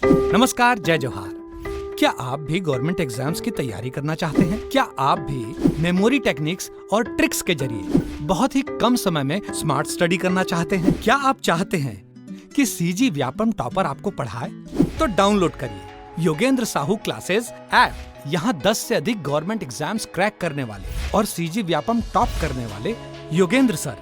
नमस्कार, जय जोहार। क्या आप भी गवर्नमेंट एग्जाम्स की तैयारी करना चाहते हैं? क्या आप भी मेमोरी टेक्निक्स और ट्रिक्स के जरिए बहुत ही कम समय में स्मार्ट स्टडी करना चाहते हैं? क्या आप चाहते हैं कि सीजी व्यापम टॉपर आपको पढ़ाए? तो डाउनलोड करिए योगेंद्र साहू क्लासेस ऐप। यहाँ 10 से अधिक गवर्नमेंट एग्जाम्स क्रैक करने वाले और सीजी व्यापम टॉप करने वाले योगेंद्र सर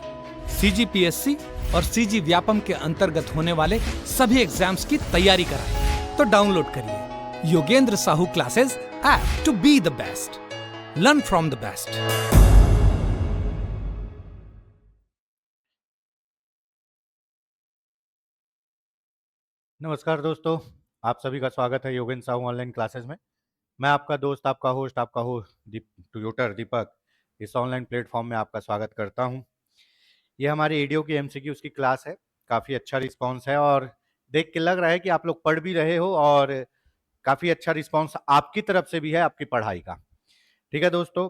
सीजीपीएससी और सीजी व्यापम के अंतर्गत होने वाले सभी एग्जाम्स की तैयारी कराएं। तो डाउनलोड करिए Yogendra Sahu classes app to be the best, learn from the best. नमस्कार दोस्तों, आप सभी का स्वागत है योगेंद्र साहू ऑनलाइन क्लासेस में। मैं आपका दोस्त, आपका होस्ट ट्यूटर दीपक इस ऑनलाइन प्लेटफॉर्म में आपका स्वागत करता हूं। ये हमारी एडीओ की एमसीक्यूज की क्लास है। काफ़ी अच्छा रिस्पांस है और देख के लग रहा है कि आप लोग पढ़ भी रहे हो और काफ़ी अच्छा रिस्पांस आपकी तरफ से भी है आपकी पढ़ाई का। ठीक है दोस्तों,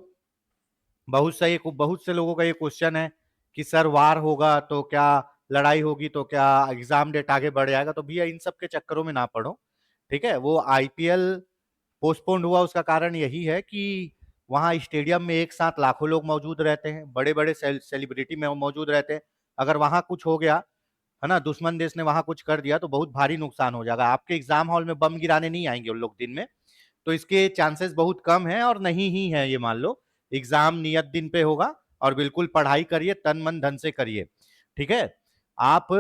बहुत से लोगों का ये क्वेश्चन है कि सर वार होगा तो क्या, लड़ाई होगी तो क्या एग्जाम डेट आगे बढ़ जाएगा? तो भैया इन सब के चक्करों में ना पड़ो। ठीक है, वो आईपीएल पोस्टपोन्ड हुआ, उसका कारण यही है कि वहां स्टेडियम में एक साथ लाखों लोग मौजूद रहते हैं, बड़े बड़े सेलिब्रिटी में मौजूद रहते हैं। अगर वहां कुछ हो गया है ना, दुश्मन देश ने वहां कुछ कर दिया तो बहुत भारी नुकसान हो जाएगा। आपके एग्जाम हॉल में बम गिराने नहीं आएंगे उन लोग दिन में, तो इसके चांसेस बहुत कम है और नहीं ही है। ये मान लो एग्जाम नियत दिन पे होगा और बिल्कुल पढ़ाई करिए, तन मन धन से करिए। ठीक है, आप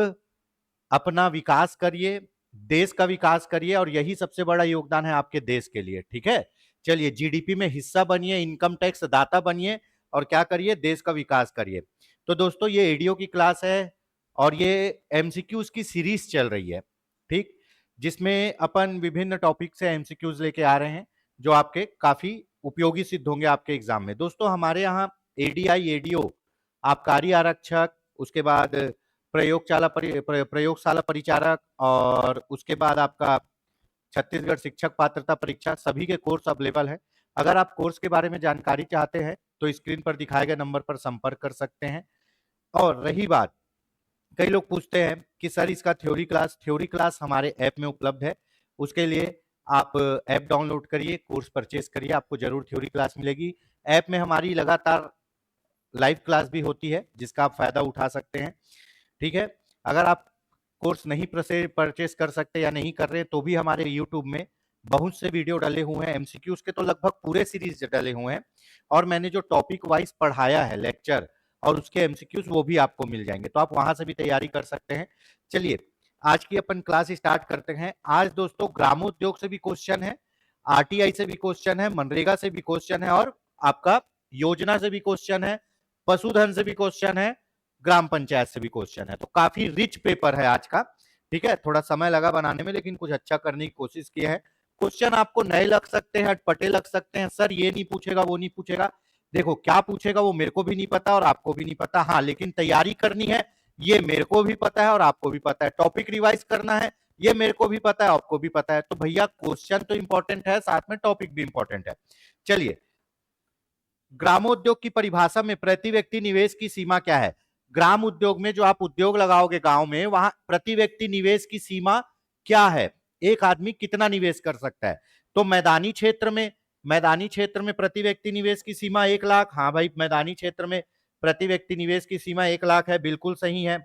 अपना विकास करिए, देश का विकास करिए और यही सबसे बड़ा योगदान है आपके देश के लिए। ठीक है, चलिए जीडीपी में हिस्सा बनिए, इनकम टैक्स दाता बनिए और क्या करिए, देश का विकास करिए। तो दोस्तों ये एडीओ की क्लास है और ये एमसीक्यूज की सीरीज चल रही है, ठीक, जिसमें अपन विभिन्न टॉपिक से एमसीक्यूज लेके आ रहे हैं जो आपके काफी उपयोगी सिद्ध होंगे आपके एग्जाम में। दोस्तों हमारे यहाँ एडीआई एडीओ, आबकारी आरक्षक, उसके बाद प्रयोगशाला परिचारक और उसके बाद आपका छत्तीसगढ़ शिक्षक पात्रता परीक्षा, सभी के कोर्स अवेलेबल है। अगर आप कोर्स के बारे में जानकारी चाहते हैं तो स्क्रीन पर दिखाए गए नंबर पर संपर्क कर सकते हैं। और रही बात, कई लोग पूछते हैं कि सर इसका थ्योरी क्लास हमारे ऐप में उपलब्ध है। उसके लिए आप ऐप डाउनलोड करिए, कोर्स परचेज करिए, आपको जरूर थ्योरी क्लास मिलेगी। ऐप में हमारी लगातार लाइव क्लास भी होती है जिसका आप फायदा उठा सकते हैं। ठीक है, अगर आप कोर्स नहीं परचेस कर सकते या नहीं कर रहे तो भी हमारे यूट्यूब में बहुत से वीडियो डले हुए हैं, एमसीक्यूज के तो लगभग पूरे सीरीज डले हुए हैं और मैंने जो टॉपिक वाइज पढ़ाया है लेक्चर और उसके एमसीक्यूज वो भी आपको मिल जाएंगे, तो आप वहां से भी तैयारी कर सकते हैं। चलिए आज की अपन क्लास स्टार्ट करते हैं। आज दोस्तों ग्रामोद्योग से भी क्वेश्चन है, आरटीआई से भी क्वेश्चन है, मनरेगा से भी क्वेश्चन है और आपका योजना से भी क्वेश्चन है, पशुधन से भी क्वेश्चन है, ग्राम पंचायत से भी क्वेश्चन है। तो काफी रिच पेपर है आज का। ठीक है, थोड़ा समय लगा बनाने में लेकिन कुछ अच्छा करने की कोशिश की है। क्वेश्चन आपको नए लग सकते हैं, अटपटे लग सकते हैं, सर ये नहीं पूछेगा वो नहीं पूछेगा। देखो क्या पूछेगा वो मेरे को भी नहीं पता और आपको भी नहीं पता, हाँ लेकिन तैयारी करनी है ये मेरे को भी पता है और आपको भी पता है। टॉपिक रिवाइज करना है ये मेरे को भी पता है, आपको भी पता है। तो भैया क्वेश्चन तो इंपॉर्टेंट है, साथ में टॉपिक भी इंपॉर्टेंट है। चलिए, ग्रामोद्योग की परिभाषा में प्रति व्यक्ति निवेश की सीमा क्या है? ग्राम उद्योग में जो आप उद्योग लगाओगे गांव में, वहां प्रति व्यक्ति निवेश की सीमा क्या है? एक आदमी कितना निवेश कर सकता है? तो मैदानी क्षेत्र में प्रति व्यक्ति निवेश की सीमा 1 लाख। हाँ भाई, मैदानी क्षेत्र में प्रति व्यक्ति निवेश की सीमा 1 लाख है, बिल्कुल सही है।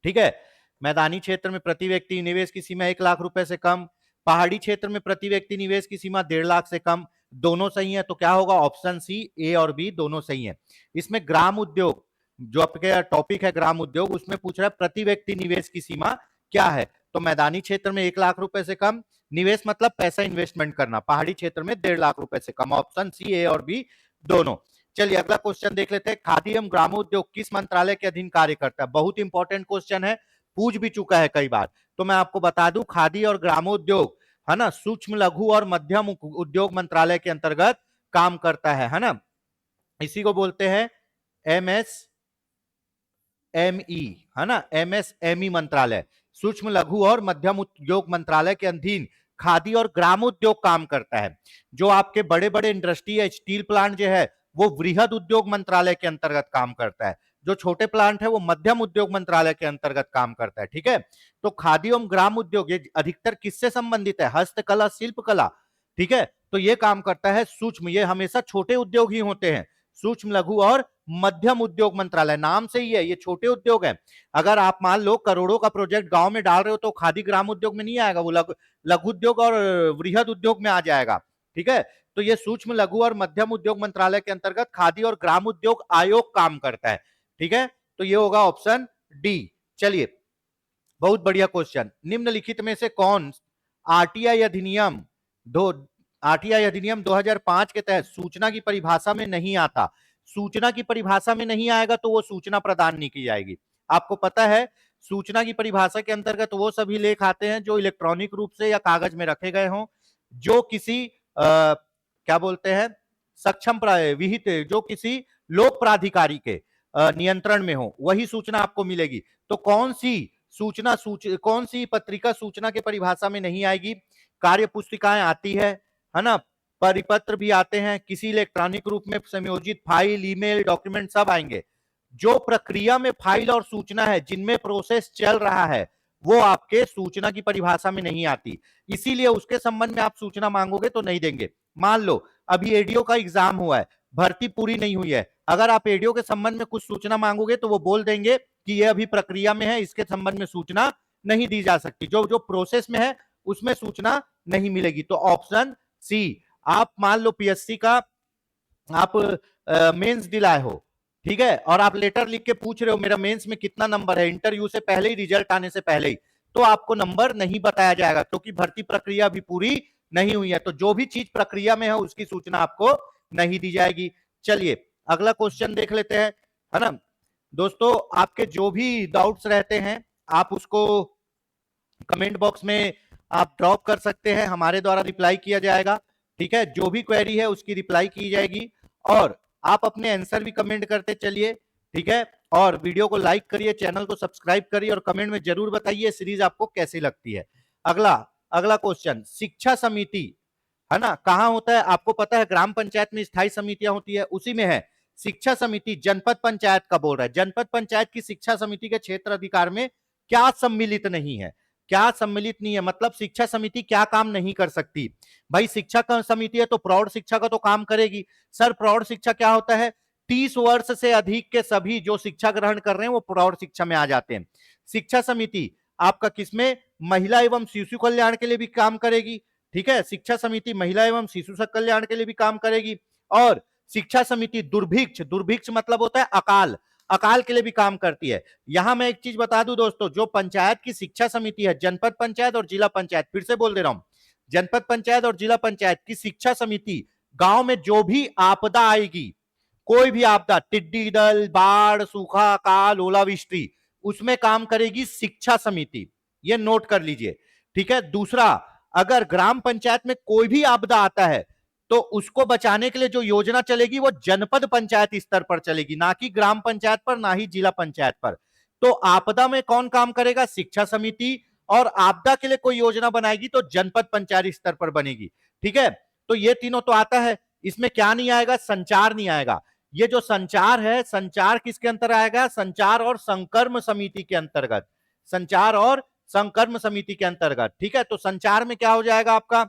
ठीक है, मैदानी क्षेत्र में प्रति व्यक्ति निवेश की सीमा 1 लाख रुपए से कम, पहाड़ी क्षेत्र में प्रति व्यक्ति निवेश की सीमा 1.5 लाख से कम, दोनों सही है। तो क्या होगा? ऑप्शन सी, ए और बी दोनों सही है। इसमें ग्राम उद्योग जो आपके टॉपिक है, ग्राम उद्योग, उसमें पूछ रहा है प्रति व्यक्ति निवेश की सीमा क्या है? तो मैदानी क्षेत्र में 1 लाख रुपए से कम, निवेश मतलब पैसा इन्वेस्टमेंट करना, पहाड़ी क्षेत्र में 1.5 लाख रुपए से कम। ऑप्शन सी, ए और बी दोनों। चलिए अगला क्वेश्चन देख लेते हैं। खादी एवं ग्रामोद्योग किस मंत्रालय के अधीन कार्य करता है? बहुत इंपॉर्टेंट क्वेश्चन है, पूछ भी चुका है कई बार। तो मैं आपको बता दूं, खादी और ग्रामोद्योग है ना, सूक्ष्म लघु और मध्यम उद्योग मंत्रालय के अंतर्गत काम करता है ना। इसी को बोलते हैं एमएसएमई, है ना, एमएसएमई मंत्रालय, सूक्ष्म लघु और मध्यम उद्योग मंत्रालय के अधीन खादी और ग्रामोद्योग काम करता है। जो आपके बड़े बड़े इंडस्ट्री है, स्टील प्लांट जो है वो वृहद उद्योग मंत्रालय के अंतर्गत काम करता है। जो छोटे प्लांट है वो मध्यम उद्योग मंत्रालय के अंतर्गत काम करता है। ठीक है, तो खादी एवं ग्राम उद्योग ये अधिकतर किससे संबंधित है? हस्तकला, शिल्पकला। ठीक है, तो ये काम करता है सूक्ष्म, ये हमेशा छोटे उद्योग ही होते हैं, सूक्ष्म लघु और मध्यम उद्योग मंत्रालय, नाम से ही है ये छोटे उद्योग है। अगर आप मान लो करोड़ों का प्रोजेक्ट गांव में डाल रहे हो तो खादी ग्राम उद्योग में नहीं आएगा, वो लघु उद्योग और वृहद उद्योग में आ जाएगा। ठीक है, तो ये सूक्ष्म लघु और मध्यम उद्योग मंत्रालय के अंतर्गत खादी और ग्राम उद्योग आयोग काम करता है। ठीक है, तो ये होगा ऑप्शन डी। चलिए, बहुत बढ़िया क्वेश्चन। निम्नलिखित में से कौन आरटीआई अधिनियम 2005 के तहत सूचना की परिभाषा में नहीं आता? सूचना की परिभाषा में नहीं आएगा तो वो सूचना प्रदान नहीं की जाएगी। आपको पता है सूचना की परिभाषा के अंतर्गत वो सभी लेख आते हैं जो इलेक्ट्रॉनिक रूप से या कागज में रखे गए हों, जो किसी क्या बोलते हैं सक्षम विहित, जो किसी लोक प्राधिकारी के नियंत्रण में हो, वही सूचना आपको मिलेगी। तो कौन सी सूचना कौन सी पत्रिका सूचना के परिभाषा में नहीं आएगी? कार्य पुस्तिकाएं आती है ना, परिपत्र भी आते हैं, किसी इलेक्ट्रॉनिक रूप में संयोजित फाइल, ईमेल, डॉक्यूमेंट सब आएंगे। जो प्रक्रिया में फाइल और सूचना है, जिनमें प्रोसेस चल रहा है, वो आपके सूचना की परिभाषा में नहीं आती, इसीलिए उसके संबंध में आप सूचना मांगोगे तो नहीं देंगे। मान लो अभी एडीओ का एग्जाम हुआ है, भर्ती पूरी नहीं हुई है, अगर आप एडीओ के संबंध में कुछ सूचना मांगोगे तो वो बोल देंगे कि ये अभी प्रक्रिया में है, इसके संबंध में सूचना नहीं दी जा सकती, जो जो प्रोसेस में है उसमें सूचना नहीं मिलेगी। तो ऑप्शन सी। आप मान लो पीएससी का आप मेंस दिलाए हो, ठीक है, और आप लेटर लिख के पूछ रहे हो मेरा मेंस में कितना नंबर है, इंटरव्यू से पहले ही, रिजल्ट आने से पहले ही, तो आपको नंबर नहीं बताया जाएगा क्योंकि भर्ती प्रक्रिया अभी पूरी नहीं हुई है। तो जो भी चीज प्रक्रिया में है उसकी सूचना आपको नहीं दी जाएगी। चलिए अगला क्वेश्चन देख लेते हैं, है ना दोस्तों। आपके जो भी डाउट्स रहते हैं आप उसको कमेंट बॉक्स में आप ड्रॉप कर सकते हैं, हमारे द्वारा रिप्लाई किया जाएगा। ठीक है, जो भी क्वेरी है उसकी रिप्लाई की जाएगी और आप अपने आंसर भी कमेंट करते चलिए। ठीक है, और वीडियो को लाइक करिए, चैनल को सब्सक्राइब करिए और कमेंट में जरूर बताइए सीरीज आपको कैसी लगती है। अगला क्वेश्चन, शिक्षा समिति है ना कहां होता है? आपको पता है ग्राम पंचायत में स्थायी समितियां होती है, उसी में है शिक्षा समिति। जनपद पंचायत का बोल रहा है, जनपद पंचायत की शिक्षा समिति के क्षेत्र अधिकार में क्या सम्मिलित नहीं है? क्या सम्मिलित नहीं है मतलब शिक्षा समिति क्या काम नहीं कर सकती? भाई शिक्षा का समिति है तो प्रौढ़ शिक्षा का तो काम करेगी। सर प्रौढ़ शिक्षा क्या होता है? 30 वर्ष से अधिक के सभी जो शिक्षा ग्रहण कर रहे हैं वो प्रौढ़ शिक्षा में आ जाते हैं। शिक्षा समिति आपका किसमें? महिला एवं शिशु कल्याण के लिए भी काम करेगी। ठीक है, शिक्षा समिति महिला एवं शिशु कल्याण के लिए भी काम करेगी। और शिक्षा समिति दुर्भिक्ष मतलब होता है अकाल के लिए भी काम करती है। यहां मैं एक चीज बता दूं दोस्तों, जो पंचायत की शिक्षा समिति है, जनपद पंचायत और जिला पंचायत, फिर से बोल दे रहा हूं, जनपद पंचायत और जिला पंचायत की शिक्षा समिति गांव में जो भी आपदा आएगी, कोई भी आपदा, टिड्डी दल, बाढ़, सूखा, अकाल, ओलावृष्टि, उसमें काम करेगी शिक्षा समिति। ये नोट कर लीजिए। ठीक है, दूसरा, अगर ग्राम पंचायत में कोई भी आपदा आता है तो उसको बचाने के लिए जो योजना चलेगी वो जनपद पंचायत स्तर पर चलेगी, ना कि ग्राम पंचायत पर, ना ही जिला पंचायत पर। तो आपदा में कौन काम करेगा? शिक्षा समिति। और आपदा के लिए कोई योजना बनाएगी तो जनपद पंचायत स्तर पर बनेगी। ठीक है, तो ये तीनों तो आता है। इसमें क्या नहीं आएगा? संचार नहीं आएगा। ये जो संचार है, संचार किसके अंतर आएगा? संचार और संकर्म समिति के अंतर्गत, संचार और संकर्म समिति के अंतर्गत। ठीक है, तो संचार में क्या हो जाएगा आपका?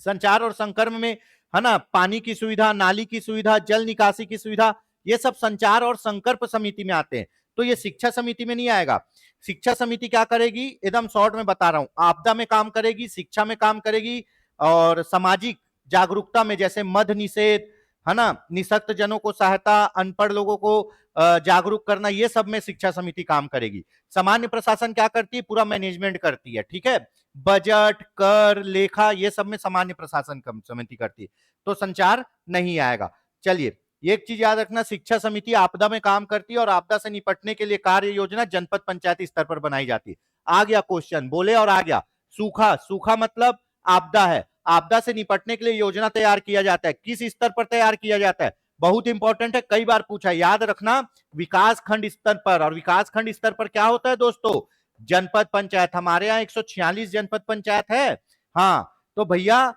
संचार और संकर्म में, है ना, पानी की सुविधा, नाली की सुविधा, जल निकासी की सुविधा, ये सब संचार और संकल्प समिति में आते हैं। तो ये शिक्षा समिति में नहीं आएगा। शिक्षा समिति क्या करेगी? एकदम शॉर्ट में बता रहा हूं, आपदा में काम करेगी, शिक्षा में काम करेगी और सामाजिक जागरूकता में, जैसे मद्य निषेध, है ना, निःशक्त जनों को सहायता, अनपढ़ लोगों को जागरूक करना, ये सब में शिक्षा समिति काम करेगी। सामान्य प्रशासन क्या करती है? पूरा मैनेजमेंट करती है। ठीक है, बजट, कर, लेखा, ये सब में सामान्य प्रशासन समिति करती है। तो संचार नहीं आएगा। चलिए एक चीज याद रखना, शिक्षा समिति आपदा में काम करती है और आपदा से निपटने के लिए कार्य योजना जनपद पंचायत स्तर पर बनाई जाती है। आ गया क्वेश्चन, बोले और आ गया सूखा मतलब आपदा है, आपदा से निपटने के लिए योजना तैयार किया जाता है। किस स्तर पर तैयार किया जाता है? बहुत इंपॉर्टेंट है, कई बार पूछा, याद रखना, विकास खंड स्तर पर। और विकास खंड स्तर पर क्या होता है दोस्तों? जनपद पंचायत। हमारे यहाँ 146 जनपद पंचायत है। हाँ, तो भैया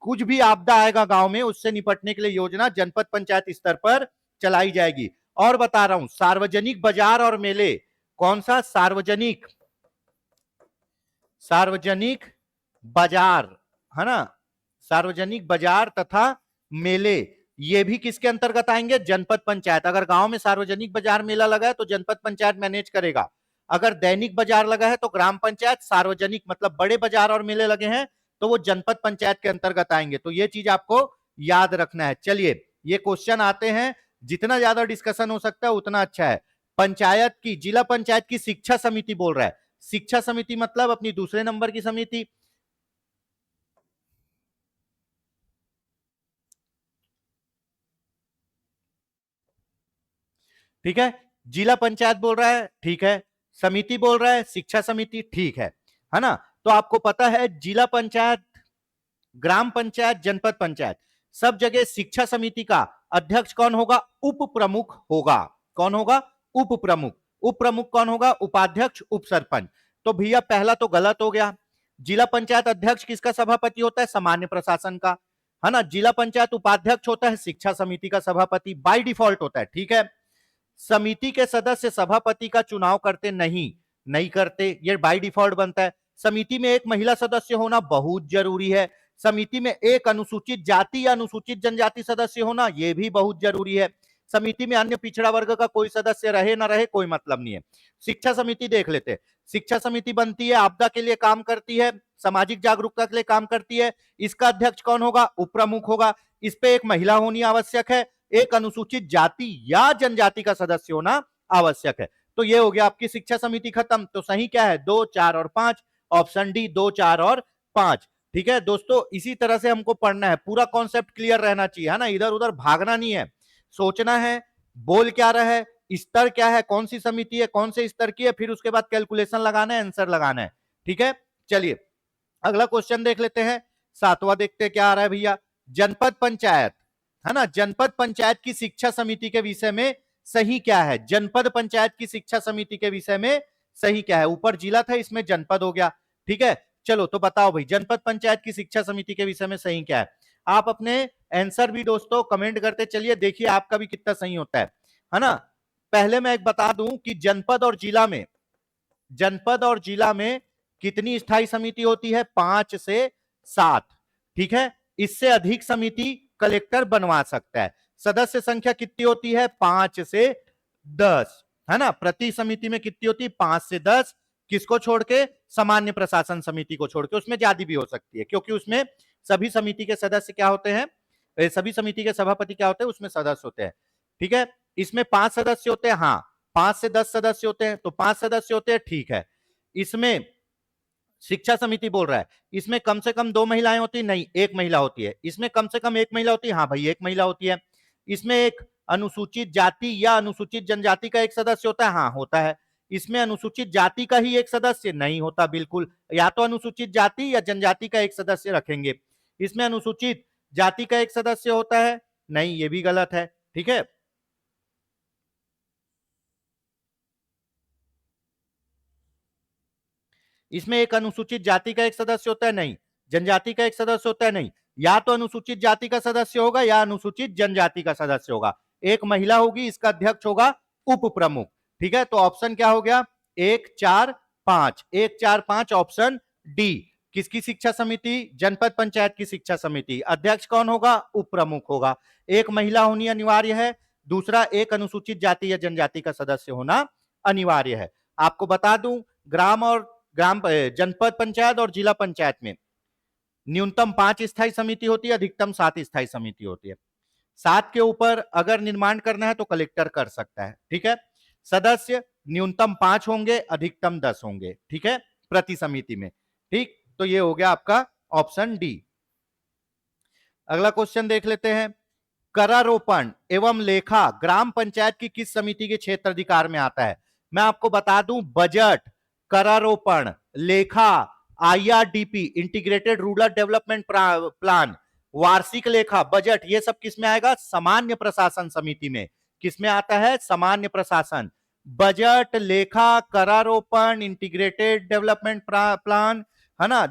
कुछ भी आपदा आएगा गांव में, उससे निपटने के लिए योजना जनपद पंचायत स्तर पर चलाई जाएगी। और बता रहा हूं, सार्वजनिक बाजार और मेले, कौन सा? सार्वजनिक बाजार, है ना, सार्वजनिक बाजार तथा मेले, ये भी किसके अंतर्गत आएंगे? जनपद पंचायत। अगर गांव में सार्वजनिक बाजार मेला लगा है तो जनपद पंचायत मैनेज करेगा। अगर दैनिक बाजार लगा है तो ग्राम पंचायत, सार्वजनिक मतलब बड़े बाजार और मेले लगे हैं तो वो जनपद पंचायत के अंतर्गत आएंगे। तो ये चीज आपको याद रखना है। चलिए, ये क्वेश्चन आते हैं, जितना ज्यादा डिस्कशन हो सकता है उतना अच्छा है। पंचायत की, जिला पंचायत की शिक्षा समिति बोल रहा है। शिक्षा समिति मतलब अपनी दूसरे नंबर की समिति। ठीक है, जिला पंचायत बोल रहा है, ठीक है, समिति बोल रहा है, शिक्षा समिति, ठीक है ना। तो आपको पता है जिला पंचायत, ग्राम पंचायत, जनपद पंचायत, सब जगह शिक्षा समिति का अध्यक्ष कौन होगा? उप प्रमुख होगा। कौन होगा? उप प्रमुख। उप प्रमुख कौन होगा? उपाध्यक्ष, उप सरपंच। तो भैया पहला तो गलत हो गया। जिला पंचायत अध्यक्ष किसका सभापति होता है? सामान्य प्रशासन का, है ना। जिला पंचायत उपाध्यक्ष होता है शिक्षा समिति का सभापति, बाय डिफॉल्ट होता है, ठीक है। समिति के सदस्य सभापति का चुनाव करते नहीं करते, ये बाय डिफॉल्ट बनता है। समिति में एक महिला सदस्य होना बहुत जरूरी है। समिति में एक अनुसूचित जाति या अनुसूचित जनजाति सदस्य होना यह भी बहुत जरूरी है। समिति में अन्य पिछड़ा वर्ग का कोई सदस्य रहे ना रहे कोई मतलब नहीं है। शिक्षा समिति देख लेते हैं। शिक्षा समिति बनती है, आपदा के लिए काम करती है, सामाजिक जागरूकता के लिए काम करती है। इसका अध्यक्ष कौन होगा? उप प्रमुख होगा। इस पे एक महिला होनी आवश्यक है, एक अनुसूचित जाति या जनजाति का सदस्य होना आवश्यक है। तो ये हो गया आपकी शिक्षा समिति खत्म। तो सही क्या है? 2, 4 और 5, ऑप्शन डी 2, 4 और 5। ठीक है दोस्तों, इसी तरह से हमको पढ़ना है, पूरा कॉन्सेप्ट क्लियर रहना चाहिए, है ना, इधर उधर भागना नहीं है, सोचना है बोल क्या रहा है, स्तर क्या है, कौन सी समिति है, कौन से स्तर की है, फिर उसके बाद कैलकुलेशन लगाना है, आंसर लगाना है। ठीक है, चलिए अगला क्वेश्चन देख लेते हैं। 7वां देखते हैं क्या आ रहा है भैया। जनपद पंचायत, है ना, जनपद पंचायत की शिक्षा समिति के विषय में सही क्या है? जनपद पंचायत की शिक्षा समिति के विषय में सही क्या है? ऊपर जिला था, इसमें जनपद हो गया। ठीक है, चलो तो बताओ भाई, जनपद पंचायत की शिक्षा समिति के विषय में सही क्या है? आप अपने आंसर भी दोस्तों कमेंट करते चलिए, देखिए आपका भी कितना सही होता है ना। पहले मैं एक बता दूं कि जनपद और जिला में कितनी स्थायी समिति होती है? 5 से 7। ठीक है, इससे अधिक समिति कलेक्टर बनवा सकता है। सदस्य संख्या कितनी होती है? 5 से 10, है ना। प्रति समिति में कितनी होती है? 5 से 10। किसको छोड़ के? सामान्य प्रशासन समिति को छोड़ के। उसमें ज्यादा भी हो सकती है क्योंकि उसमें सभी समिति के सदस्य क्या होते हैं, सभी समिति के सभापति क्या होते हैं, उसमें सदस्य होते हैं। ठीक है, इसमें 5 सदस्य होते हैं, हाँ 5 से 10 सदस्य होते हैं, तो 5 सदस्य होते हैं, ठीक है। इसमें शिक्षा समिति बोल रहा है, इसमें कम से कम 2 महिलाएं होती है, नहीं 1 महिला होती है। इसमें कम से कम 1 महिला होती है, हाँ भाई 1 महिला होती है। इसमें एक अनुसूचित जाति या अनुसूचित जनजाति का एक सदस्य होता है, हाँ होता है। इसमें अनुसूचित जाति का ही एक सदस्य नहीं होता, बिल्कुल, या तो अनुसूचित जाति या जनजाति का एक सदस्य रखेंगे। इसमें अनुसूचित जाति का एक सदस्य होता है, नहीं ये भी गलत है। ठीक है, इसमें एक अनुसूचित जाति का एक सदस्य होता है, नहीं जनजाति का एक सदस्य होता है, नहीं, या तो अनुसूचित जाति का सदस्य होगा या अनुसूचित जनजाति का सदस्य होगा। एक महिला होगी, इसका अध्यक्ष होगा उप प्रमुख। ठीक है, तो ऑप्शन क्या हो गया? 1, 4, 5, 1, 4, 5 ऑप्शन डी। किसकी शिक्षा समिति? जनपद पंचायत की शिक्षा समिति। अध्यक्ष कौन होगा? उप प्रमुख होगा। एक महिला होनी अनिवार्य है, दूसरा एक अनुसूचित जाति या जनजाति का सदस्य होना अनिवार्य है। आपको बता दूं, जनपद पंचायत और जिला पंचायत में न्यूनतम 5 स्थायी समिति होती है, अधिकतम 7 स्थायी समिति होती है। 7 के ऊपर अगर निर्माण करना है तो कलेक्टर कर सकता है। ठीक है, सदस्य न्यूनतम 5 होंगे, अधिकतम 10 होंगे। ठीक है, प्रति समिति में। ठीक, तो ये हो गया आपका ऑप्शन डी। अगला क्वेश्चन देख लेते हैं। करारोपण एवं लेखा ग्राम पंचायत की किस समिति के क्षेत्राधिकार में आता है? मैं आपको बता दूं, बजट, करारोपण, लेखा, IRDP integrated rural development plan, वार्षिक लेखा, बजट, ये सब किसमें आएगा? सामान्य प्रशासन समिति में। किसमें आता है? सामान्य प्रशासन। बजट, लेखा, करारोपण, इंटीग्रेटेड डेवलपमेंट प्लान, है ना,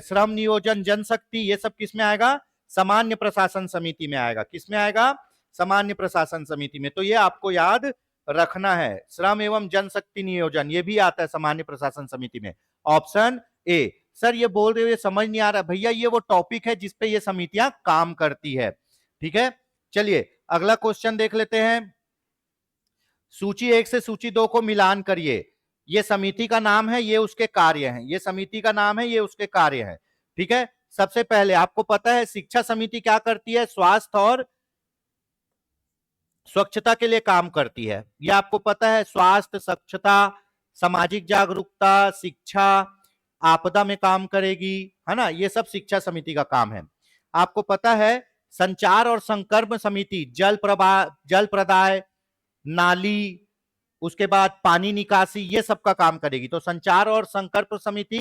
श्रम नियोजन, जनशक्ति, ये सब किसमें आएगा? सामान्य प्रशासन समिति में आएगा। किसमें आएगा? सामान्य प्रशासन समिति में। तो ये आपको याद रखना है। श्रम एवं जनशक्ति नियोजन ये भी आता है सामान्य प्रशासन समिति में। Option A. सर ये बोल रहे हो ये समझ नहीं आ रहा भैया, ये वो टॉपिक है जिसपे ये समितियां काम करती है। ठीक है, चलिए अगला क्वेश्चन देख लेते हैं। सूची 1 से सूची 2 को मिलान करिए। ये समिति का नाम है, ये उसके कार्य हैं। ये समिति का नाम है, ये उसके कार्य हैं। ठीक है, सबसे पहले आपको पता है शिक्षा समिति क्या करती है? स्वास्थ्य और स्वच्छता के लिए काम करती है। ये आपको पता है, स्वास्थ्य, स्वच्छता, सामाजिक जागरूकता, शिक्षा, आपदा में काम करेगी, है ना, ये सब शिक्षा समिति का काम है। आपको पता है संचार और संकर्म समिति जल प्रदाय, नाली, उसके बाद पानी निकासी, ये सब का काम करेगी। तो संचार और संकर्म समिति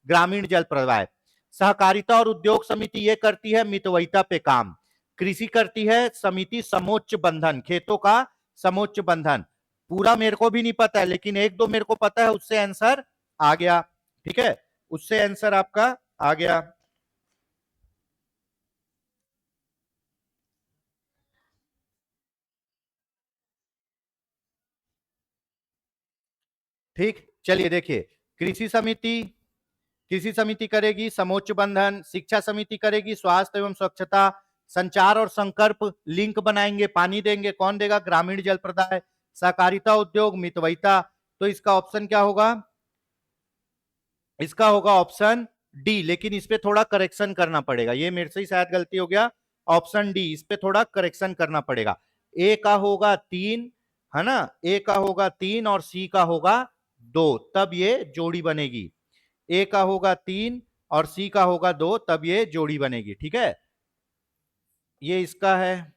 ग्रामीण जल प्रदाय। सहकारिता और उद्योग समिति ये करती है मितव्ययिता पे काम। कृषि करती है समिति समोच्च बंधन, खेतों का समोच्च बंधन। पूरा मेरे को भी नहीं पता है, लेकिन एक दो मेरे को पता है, उससे आंसर आ गया। ठीक है, उससे आंसर आपका आ गया। ठीक, चलिए देखिए, कृषि समिति करेगी समोच्च बंधन, शिक्षा समिति करेगी स्वास्थ्य एवं स्वच्छता, संचार और संकल्प लिंक बनाएंगे, पानी देंगे, कौन देगा? ग्रामीण जल प्रदाय, सहकारिता उद्योग मितव्ययिता। तो इसका ऑप्शन क्या होगा? इसका होगा ऑप्शन डी, लेकिन इस पे थोड़ा करेक्शन करना पड़ेगा, ये मेरे से ही शायद गलती हो गया। ऑप्शन डी, इस पे थोड़ा करेक्शन करना पड़ेगा। ए का होगा 3, है ना, ए का होगा 3 और सी का होगा 2, तब ये जोड़ी बनेगी। ए का होगा 3 और सी का होगा 2, तब ये जोड़ी बनेगी। ठीक है, ये इसका है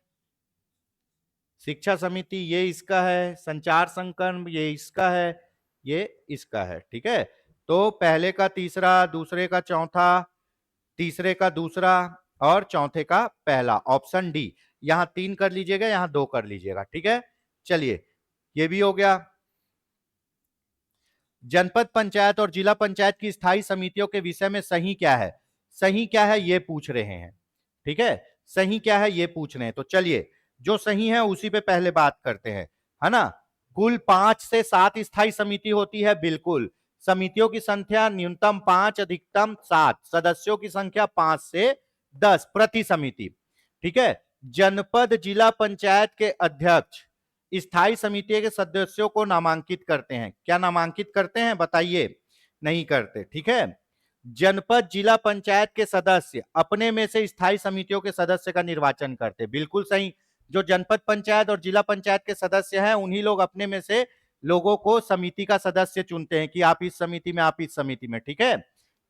शिक्षा समिति, ये इसका है संचार संकल्प, ये इसका है, ये इसका है। ठीक है, तो पहले का तीसरा, दूसरे का चौथा, तीसरे का दूसरा और चौथे का पहला, ऑप्शन डी। यहां 3 कर लीजिएगा, यहां 2 कर लीजिएगा। ठीक है, चलिए ये भी हो गया। जनपद पंचायत और जिला पंचायत की स्थायी समितियों के विषय में सही क्या है? सही क्या है ये पूछ रहे हैं। ठीक है, सही क्या है ये पूछ रहे हैं। तो चलिए जो सही है उसी पे पहले बात करते हैं, है ना। कुल 5 से 7 स्थायी समिति होती है, बिल्कुल। समितियों की संख्या न्यूनतम 5, अधिकतम 7, सदस्यों की संख्या 5 से 10 प्रति समिति। ठीक है, जनपद जिला पंचायत के अध्यक्ष स्थायी समिति के सदस्यों को नामांकित करते हैं। क्या नामांकित करते हैं बताइए? नहीं करते। ठीक है, जनपद जिला पंचायत के सदस्य अपने में से स्थायी समितियों के सदस्य का निर्वाचन करते हैं, बिल्कुल सही। जो जनपद पंचायत और जिला पंचायत के सदस्य हैं उन्हीं लोग अपने में से लोगों को समिति का सदस्य चुनते हैं कि आप इस समिति में, आप इस समिति में। ठीक है,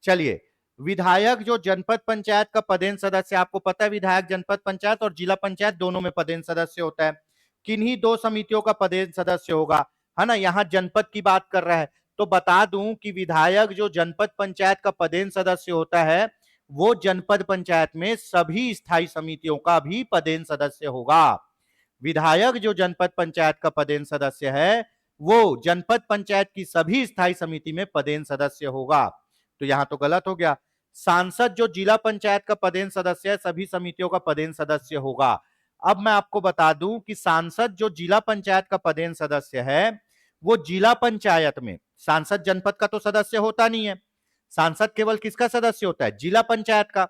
चलिए विधायक जो जनपद पंचायत का पदेन सदस्य, आपको पता है विधायक जनपद पंचायत और जिला पंचायत दोनों में पदेन सदस्य होता है। किन्हीं 2 समितियों का पदेन सदस्य होगा, है ना, यहां जनपद की बात कर रहा है। तो बता दूं कि विधायक जो जनपद पंचायत का पदेन सदस्य होता है वो जनपद पंचायत में सभी स्थायी समितियों का भी पदेन सदस्य होगा। विधायक जो जनपद पंचायत का पदेन सदस्य है वो जनपद पंचायत की सभी स्थायी समिति में पदेन सदस्य होगा। तो यहां तो गलत हो गया। सांसद जो जिला पंचायत का पदेन सदस्य है सभी समितियों का पदेन सदस्य होगा। अब मैं आपको बता दूं कि सांसद जो जिला पंचायत का पदेन सदस्य है वो जिला पंचायत में, सांसद जनपद का तो सदस्य होता नहीं है, सांसद केवल किसका सदस्य होता है? जिला पंचायत का।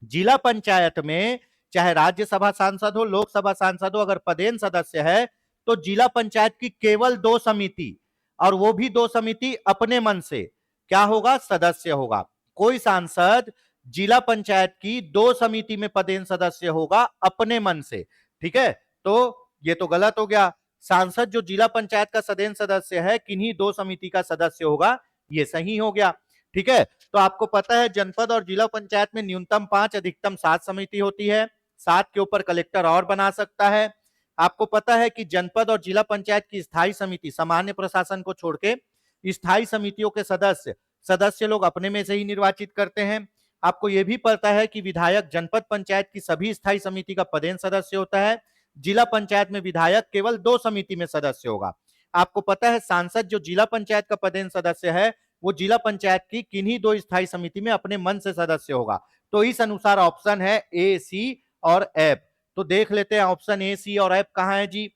जिला पंचायत में चाहे राज्यसभा सांसद हो, लोकसभा सांसद हो, अगर पदेन सदस्य है तो जिला पंचायत की केवल 2 समिति, और वो भी 2 समिति अपने मन से क्या होगा? सदस्य होगा। कोई सांसद जिला पंचायत की 2 समिति में पदेन सदस्य होगा अपने मन से। ठीक है, तो ये तो गलत हो गया। सांसद जो जिला पंचायत का सदेन सदस्य है किन्हीं 2 समिति का सदस्य होगा, ये सही हो गया। ठीक है, तो आपको पता है जनपद और जिला पंचायत में न्यूनतम 5, अधिकतम 7 समिति होती है। 7 के ऊपर कलेक्टर और बना सकता है। आपको पता है कि जनपद और जिला पंचायत की स्थायी समिति सामान्य प्रशासन को छोड़ के स्थायी समितियों के सदस्य लोग अपने में से ही निर्वाचित करते हैं। आपको यह भी पता है कि विधायक जनपद पंचायत की सभी स्थायी समिति का पदेन सदस्य होता है। जिला पंचायत में विधायक केवल 2 समिति में सदस्य होगा। आपको पता है सांसद जो जिला पंचायत का पदेन सदस्य है वो जिला पंचायत की किन्हीं 2 स्थायी समिति में अपने मन से सदस्य होगा। तो इस अनुसार ऑप्शन है ए, सी और एफ। तो देख लेते हैं ऑप्शन ए, सी और एफ कहां है जी।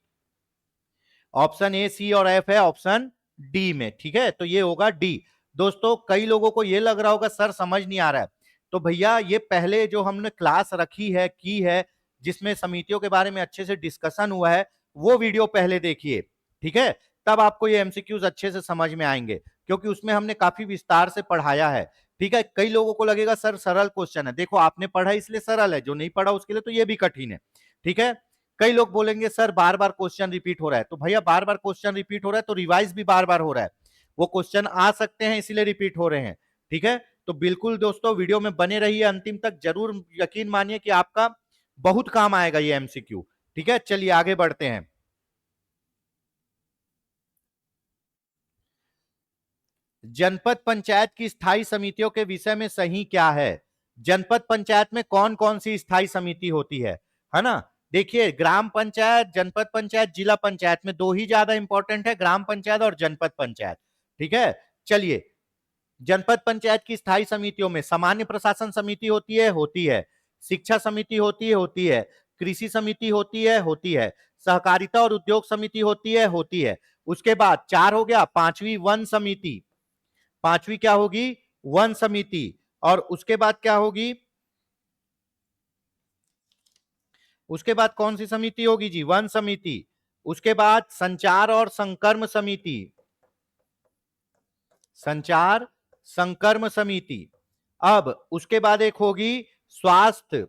ऑप्शन ए, सी और एफ है ऑप्शन डी में, ठीक है, तो ये होगा डी। दोस्तों कई लोगों को ये लग रहा होगा सर समझ नहीं आ रहा है, तो भैया ये पहले जो हमने क्लास रखी है की है जिसमें समितियों के बारे में अच्छे से डिस्कशन हुआ है, वो वीडियो पहले देखिए, ठीक है, तब आपको ये एमसीक्यूज अच्छे से समझ में आएंगे, क्योंकि उसमें हमने काफी विस्तार से पढ़ाया है, ठीक है। कई लोगों को लगेगा सर सरल क्वेश्चन है, देखो आपने पढ़ा इसलिए सरल है, जो नहीं पढ़ा उसके लिए तो ये भी कठिन है, ठीक है। कई लोग बोलेंगे सर बार बार क्वेश्चन रिपीट हो रहा है, तो भैया बार बार क्वेश्चन रिपीट हो रहा है तो रिवाइज भी बार बार हो रहा है, वो क्वेश्चन आ सकते हैं इसलिए रिपीट हो रहे हैं, ठीक है। तो बिल्कुल दोस्तों वीडियो में बने रहिए अंतिम तक, जरूर यकीन मानिए कि आपका बहुत काम आएगा ये एमसीक्यू, ठीक है। चलिए आगे बढ़ते हैं। जनपद पंचायत की स्थायी समितियों के विषय में सही क्या है? जनपद पंचायत में कौन कौन सी स्थायी समिति होती है ना। देखिए ग्राम पंचायत, जनपद पंचायत, जिला पंचायत में दो ही ज्यादा इंपॉर्टेंट है, ग्राम पंचायत और जनपद पंचायत, ठीक है। चलिए जनपद पंचायत की स्थायी समितियों में सामान्य प्रशासन समिति होती है, शिक्षा समिति होती है, कृषि समिति होती है, सहकारिता और उद्योग समिति होती है। उसके बाद 4 हो गया, पांचवी वन समिति, पांचवी क्या होगी? वन समिति। और उसके बाद क्या होगी? उसके बाद कौन सी समिति होगी जी? वन समिति। उसके बाद संचार और संकर्म समिति, संचार संकर्म समिति। अब उसके बाद एक होगी स्वास्थ्य,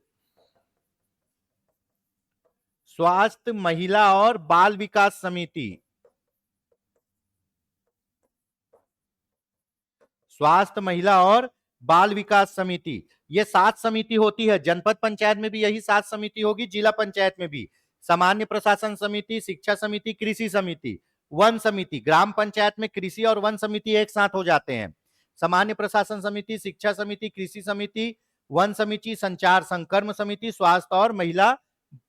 स्वास्थ्य महिला और बाल विकास समिति, स्वास्थ्य महिला और बाल विकास समिति। ये 7 समिति होती है, जनपद पंचायत में भी यही 7 समिति होगी, जिला पंचायत में भी सामान्य प्रशासन समिति, शिक्षा समिति, कृषि समिति, वन समिति। ग्राम पंचायत में कृषि और वन समिति एक साथ हो जाते हैं। सामान्य प्रशासन समिति, शिक्षा समिति, कृषि समिति, वन समिति, संचार संकर्म समिति, स्वास्थ्य और महिला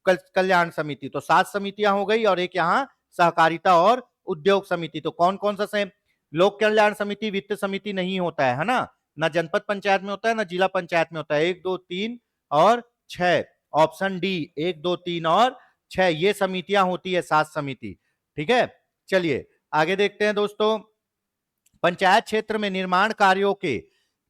कल्याण समिति। तो 7 समितियां हो गई और एक यहाँ सहकारिता और उद्योग समिति। तो कौन कौन सा से? लोक कल्याण समिति, वित्त समिति नहीं होता है ना, ना जनपद पंचायत में होता है ना जिला पंचायत में होता है। 1 2 3 और 6, ऑप्शन डी 1 2 3 और 6 ये समितियां होती है, 7 समिति, ठीक है। चलिए आगे देखते हैं दोस्तों। पंचायत क्षेत्र में निर्माण कार्यों के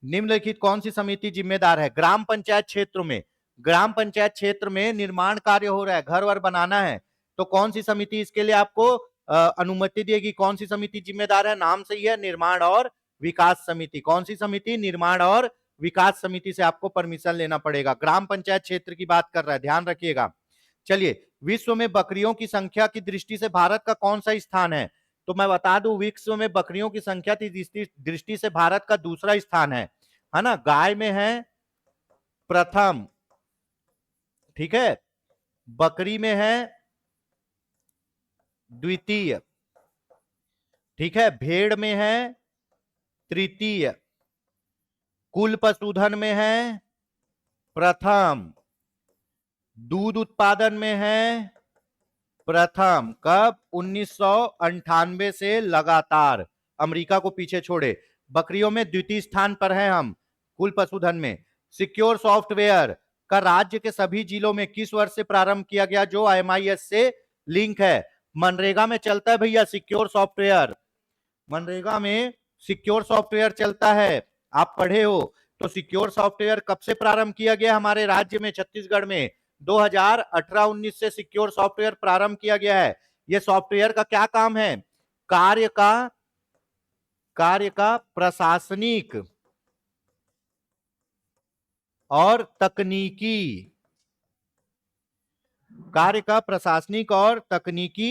निम्नलिखित कौन सी समिति जिम्मेदार है? ग्राम पंचायत क्षेत्र में, ग्राम पंचायत क्षेत्र में निर्माण कार्य हो रहा है, घर वर बनाना है, तो कौन सी समिति इसके लिए आपको अनुमति देगी? कौन सी समिति जिम्मेदार है? नाम सही है, निर्माण और विकास समिति। कौन सी समिति? निर्माण और विकास समिति से आपको परमिशन लेना पड़ेगा। ग्राम पंचायत क्षेत्र की बात कर रहा है, ध्यान रखिएगा। चलिए विश्व में बकरियों की संख्या की दृष्टि से भारत का कौन सा स्थान है? तो मैं बता दूं विश्व में बकरियों की संख्या की दृष्टि से भारत का दूसरा स्थान है ना। गाय में है प्रथम, ठीक है, बकरी में है द्वितीय, ठीक है, भेड़ में है तृतीय, कुल पशुधन में है प्रथम, दूध उत्पादन में है प्रथम। कब? 1998 से लगातार, अमेरिका को पीछे छोड़े। बकरियों में द्वितीय स्थान पर है हम कुल पशुधन में। सिक्योर सॉफ्टवेयर का राज्य के सभी जिलों में किस वर्ष से प्रारंभ किया गया जो MIS से लिंक है? मनरेगा में चलता है भैया सिक्योर सॉफ्टवेयर, मनरेगा में सिक्योर सॉफ्टवेयर चलता है, आप पढ़े हो। तो सिक्योर सॉफ्टवेयर कब से प्रारंभ किया गया हमारे राज्य में, छत्तीसगढ़ में? 2018-19 से सिक्योर सॉफ्टवेयर प्रारंभ किया गया है। यह सॉफ्टवेयर का क्या काम है? कार्य का प्रशासनिक और तकनीकी, कार्य का प्रशासनिक और तकनीकी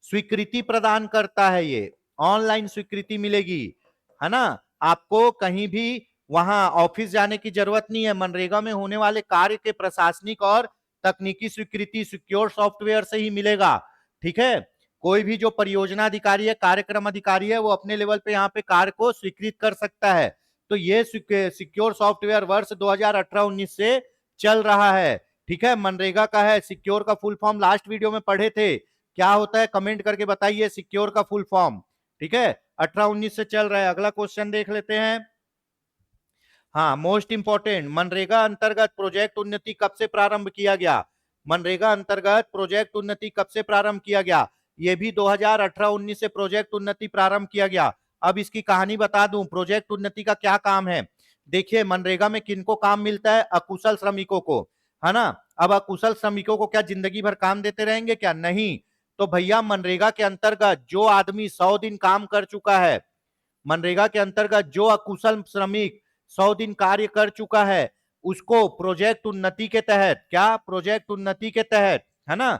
स्वीकृति प्रदान करता है। ये ऑनलाइन स्वीकृति मिलेगी, है ना, आपको कहीं भी वहां ऑफिस जाने की जरूरत नहीं है। मनरेगा में होने वाले कार्य के प्रशासनिक और तकनीकी स्वीकृति सिक्योर सॉफ्टवेयर से ही मिलेगा, ठीक है। कोई भी जो परियोजना अधिकारी है, कार्यक्रम अधिकारी है, वो अपने लेवल पे यहाँ पे कार्य को स्वीकृत कर सकता है। तो ये सिक्योर सॉफ्टवेयर वर्ष 2018-19 से चल रहा है, ठीक है। मनरेगा का है। सिक्योर का फुल फॉर्म लास्ट वीडियो में पढ़े थे, क्या होता है कमेंट करके बताइए सिक्योर का फुल फॉर्म, ठीक है। 18-19 से चल रहा है। अगला क्वेश्चन देख लेते हैं। हाँ, मोस्ट इंपोर्टेंट, मनरेगा अंतर्गत प्रोजेक्ट उन्नति कब से प्रारंभ किया गया? मनरेगा अंतर्गत प्रोजेक्ट उन्नति कब से प्रारंभ किया गया? ये भी 2018-19 से प्रोजेक्ट उन्नति प्रारंभ किया गया। अब इसकी कहानी बता दूं, प्रोजेक्ट उन्नति का क्या काम है। देखिए, मनरेगा में किनको काम मिलता है? अकुशल श्रमिकों को, है ना। अब अकुशल श्रमिकों को क्या जिंदगी भर काम देते रहेंगे क्या? नहीं। तो भैया मनरेगा के अंतर्गत जो आदमी 100 दिन काम कर चुका है, मनरेगा के अंतर्गत जो अकुशल श्रमिक 100 दिन कार्य कर चुका है, उसको प्रोजेक्ट उन्नति के तहत, क्या प्रोजेक्ट उन्नति के तहत, है ना,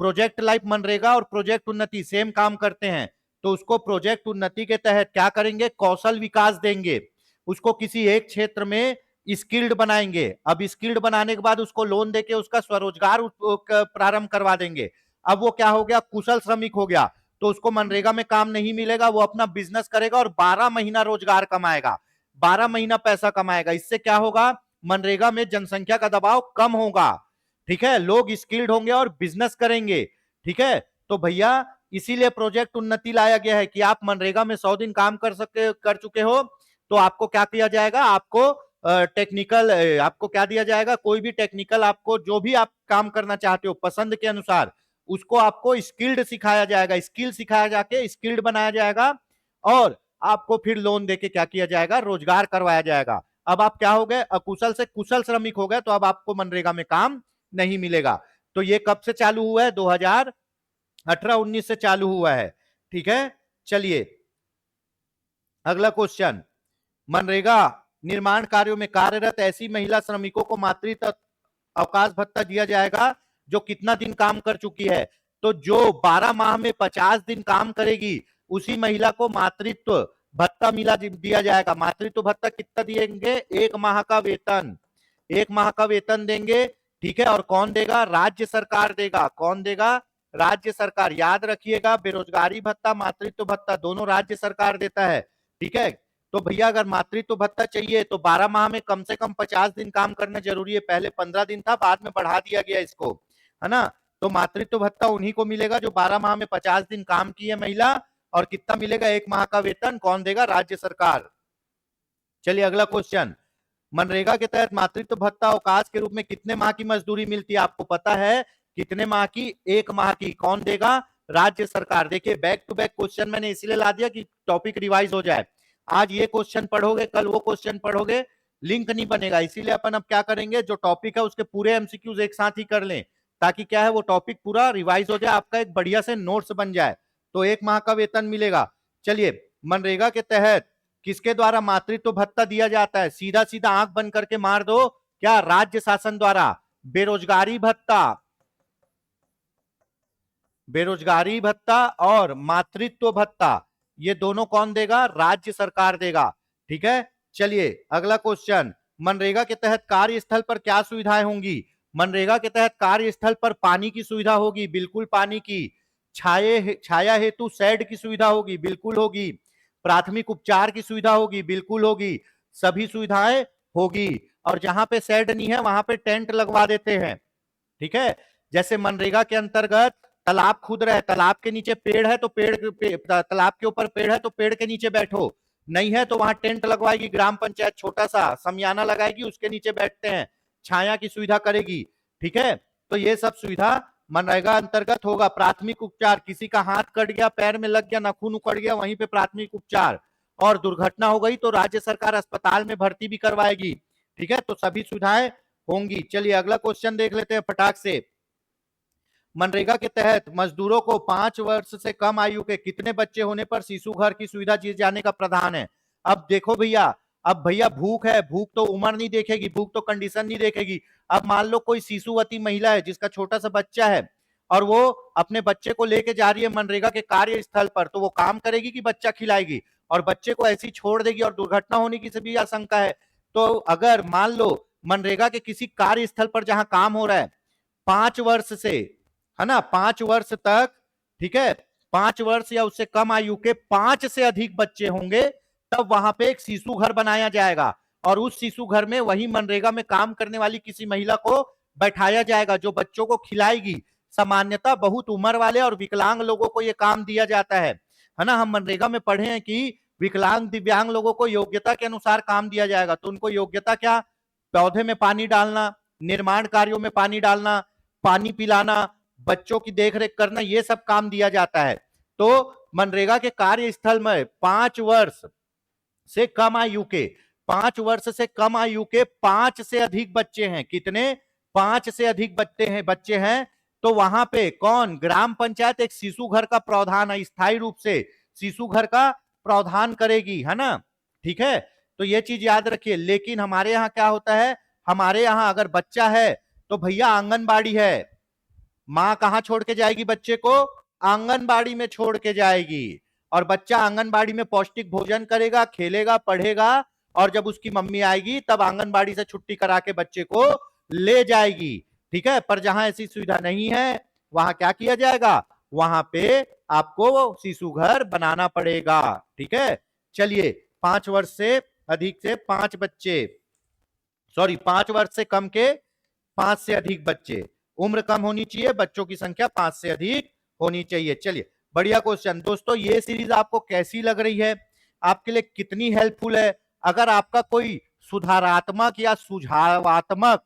प्रोजेक्ट लाइफ मनरेगा और प्रोजेक्ट उन्नति सेम काम करते हैं, तो उसको प्रोजेक्ट उन्नति के तहत क्या करेंगे? कौशल विकास देंगे, उसको किसी एक क्षेत्र में स्किल्ड बनाएंगे। अब स्किल्ड बनाने के बाद उसको लोन देके उसका स्वरोजगार प्रारंभ करवा देंगे। अब वो क्या हो गया? कुशल श्रमिक हो गया। तो उसको मनरेगा में काम नहीं मिलेगा, वो अपना बिजनेस करेगा और 12 महीना रोजगार कमाएगा, 12 महीना पैसा कमाएगा। इससे क्या होगा? मनरेगा में जनसंख्या का दबाव कम होगा, ठीक है, लोग स्किल्ड होंगे और बिजनेस करेंगे, ठीक है। तो भैया इसीलिए प्रोजेक्ट उन्नति लाया गया है कि आप मनरेगा में 100 दिन काम कर चुके हो तो आपको क्या किया जाएगा? आपको टेक्निकल, आपको क्या दिया जाएगा? कोई भी टेक्निकल, आपको जो भी आप काम करना चाहते हो पसंद के अनुसार, उसको आपको स्किल्ड सिखाया जाएगा, स्किल सिखाया जाके स्किल्ड बनाया जाएगा और आपको फिर लोन देके क्या किया जाएगा? रोजगार करवाया जाएगा। अब आप क्या हो गए? अकुशल से कुशल श्रमिक हो गए, तो अब आपको मनरेगा में काम नहीं मिलेगा। तो ये कब से चालू हुआ है? 2018-19 से चालू हुआ है, ठीक है। चलिए अगला क्वेश्चन, मनरेगा निर्माण कार्यों में कार्यरत ऐसी महिला श्रमिकों को मातृत्व अवकाश भत्ता दिया जाएगा जो कितना दिन काम कर चुकी है? तो जो 12 माह में 50 दिन काम करेगी उसी महिला को मातृत्व भत्ता दिया जाएगा। मातृत्व भत्ता कितना देंगे? 1 माह का वेतन, 1 माह का वेतन देंगे, ठीक है। और कौन देगा? राज्य सरकार देगा। कौन देगा? राज्य सरकार। याद रखिएगा, बेरोजगारी भत्ता, मातृत्व भत्ता दोनों राज्य सरकार देता है, ठीक है। तो भैया अगर मातृत्व भत्ता चाहिए तो 12 माह में कम से कम 50 दिन काम करना जरूरी है। पहले 15 दिन था, बाद में बढ़ा दिया गया इसको, है ना। तो मातृत्व भत्ता उन्हीं को मिलेगा जो 12 माह में 50 दिन काम की है महिला। और कितना मिलेगा? 1 माह का वेतन। कौन देगा? राज्य सरकार। चलिए अगला क्वेश्चन, मनरेगा के तहत मातृत्व भत्ता अवकाश के रूप में कितने माह की मजदूरी मिलती है? आपको पता है कितने माह की? 1 माह की। कौन देगा? राज्य सरकार। देखिए बैक टू बैक क्वेश्चन मैंने इसलिए ला दिया कि टॉपिक रिवाइज हो जाए। आज ये क्वेश्चन पढ़ोगे, कल वो क्वेश्चन पढ़ोगे, लिंक नहीं बनेगा। इसीलिए अपन अब क्या करेंगे, जो टॉपिक है उसके पूरे एमसीक्यूज एक साथ ही कर लें, ताकि क्या है वो टॉपिक पूरा रिवाइज हो जाए, आपका एक बढ़िया से नोट्स बन जाए। तो 1 माह का वेतन मिलेगा। चलिए, मनरेगा के तहत किसके द्वारा मातृत्व भत्ता दिया जाता है? सीधा सीधा आंख बंद करके मार दो, क्या? राज्य शासन द्वारा। बेरोजगारी भत्ता, बेरोजगारी भत्ता और मातृत्व भत्ता, ये दोनों कौन देगा? राज्य सरकार देगा, ठीक है। चलिए अगला क्वेश्चन, मनरेगा के तहत कार्यस्थल पर क्या सुविधाएं होंगी? मनरेगा के तहत कार्यस्थल पर पानी की सुविधा होगी, बिल्कुल पानी की। छाया हेतु शेड की सुविधा होगी, बिल्कुल होगी। प्राथमिक उपचार की सुविधा होगी, बिल्कुल होगी। सभी सुविधाएं होगी। और जहां पे शेड नहीं है वहां पे टेंट लगवा देते हैं, ठीक है। जैसे मनरेगा के अंतर्गत तालाब खुद रहे, तालाब के नीचे पेड़ है तो तालाब के ऊपर पेड़ है तो पेड़ के नीचे बैठो, नहीं है तो वहां टेंट लगवाएगी ग्राम पंचायत, छोटा सा समियाना लगाएगी, उसके नीचे बैठते हैं, छाया की सुविधा करेगी, ठीक है। तो ये सब सुविधा मनरेगा अंतर्गत होगा। प्राथमिक उपचार, किसी का हाथ कट गया, पैर में लग गया, नाखून उखड़ गया, वहीं पे प्राथमिक उपचार। और दुर्घटना हो गई तो राज्य सरकार अस्पताल में भर्ती भी करवाएगी, ठीक है। तो सभी सुविधाएं होंगी। चलिए अगला क्वेश्चन देख लेते हैं फटाक से। मनरेगा के तहत मजदूरों को 5 वर्ष से कम आयु के कितने बच्चे होने पर शिशु घर की सुविधा दिए जाने का प्रावधान है? अब देखो भैया, अब भैया भूख है, भूख तो उम्र नहीं देखेगी, भूख तो कंडीशन नहीं देखेगी। अब मान लो कोई शिशुवती महिला है जिसका छोटा सा बच्चा है और वो अपने बच्चे को लेके जा रही है मनरेगा के कार्यस्थल पर, तो वो काम करेगी कि बच्चा खिलाएगी? और बच्चे को ऐसी छोड़ देगी और दुर्घटना होने की भी आशंका है। तो अगर मान लो मनरेगा के किसी कार्यस्थल पर जहां काम हो रहा है 5 वर्ष से, है ना, 5 वर्ष तक, ठीक है, 5 वर्ष या उससे कम आयु के 5 से अधिक बच्चे होंगे, तब वहां पे एक शिशु घर बनाया जाएगा और उस शिशु घर में वही मनरेगा में काम करने वाली किसी महिला को बैठाया जाएगा जो बच्चों को खिलाएगी। सामान्यतः बहुत उम्र वाले और विकलांग लोगों को यह काम दिया जाता है ना। हम मनरेगा में पढ़े हैं कि विकलांग दिव्यांग लोगों को योग्यता के अनुसार काम दिया जाएगा। तो उनको योग्यता क्या? पौधे में पानी डालना, निर्माण कार्यों में पानी डालना, पानी पिलाना, बच्चों की देखरेख करना, ये सब काम दिया जाता है। तो मनरेगा के कार्यस्थल में 5 वर्ष से कम आयु के 5 से अधिक बच्चे हैं। कितने? 5 से अधिक बच्चे हैं तो वहां पे कौन? ग्राम पंचायत एक शिशु घर का प्रावधान है, स्थायी रूप से शिशु घर का प्रावधान करेगी, है ना? ठीक है, तो ये चीज याद रखिए। लेकिन हमारे यहाँ क्या होता है, हमारे यहाँ अगर बच्चा है तो भैया आंगनबाड़ी है, माँ कहां छोड़ के जाएगी बच्चे को? आंगनबाड़ी में छोड़ के जाएगी, और बच्चा आंगनबाड़ी में पौष्टिक भोजन करेगा, खेलेगा, पढ़ेगा, और जब उसकी मम्मी आएगी तब आंगनबाड़ी से छुट्टी करा के बच्चे को ले जाएगी। ठीक है, पर जहां ऐसी सुविधा नहीं है वहां क्या किया जाएगा? वहां पे आपको शिशु घर बनाना पड़ेगा। ठीक है, चलिए 5 वर्ष से अधिक से 5 वर्ष से कम के 5 से अधिक बच्चे, उम्र कम होनी चाहिए, बच्चों की संख्या 5 से अधिक होनी चाहिए। चलिए, बढ़िया क्वेश्चन। दोस्तों ये सीरीज आपको कैसी लग रही है, आपके लिए कितनी हेल्पफुल है? अगर आपका कोई सुधारात्मक या सुझावात्मक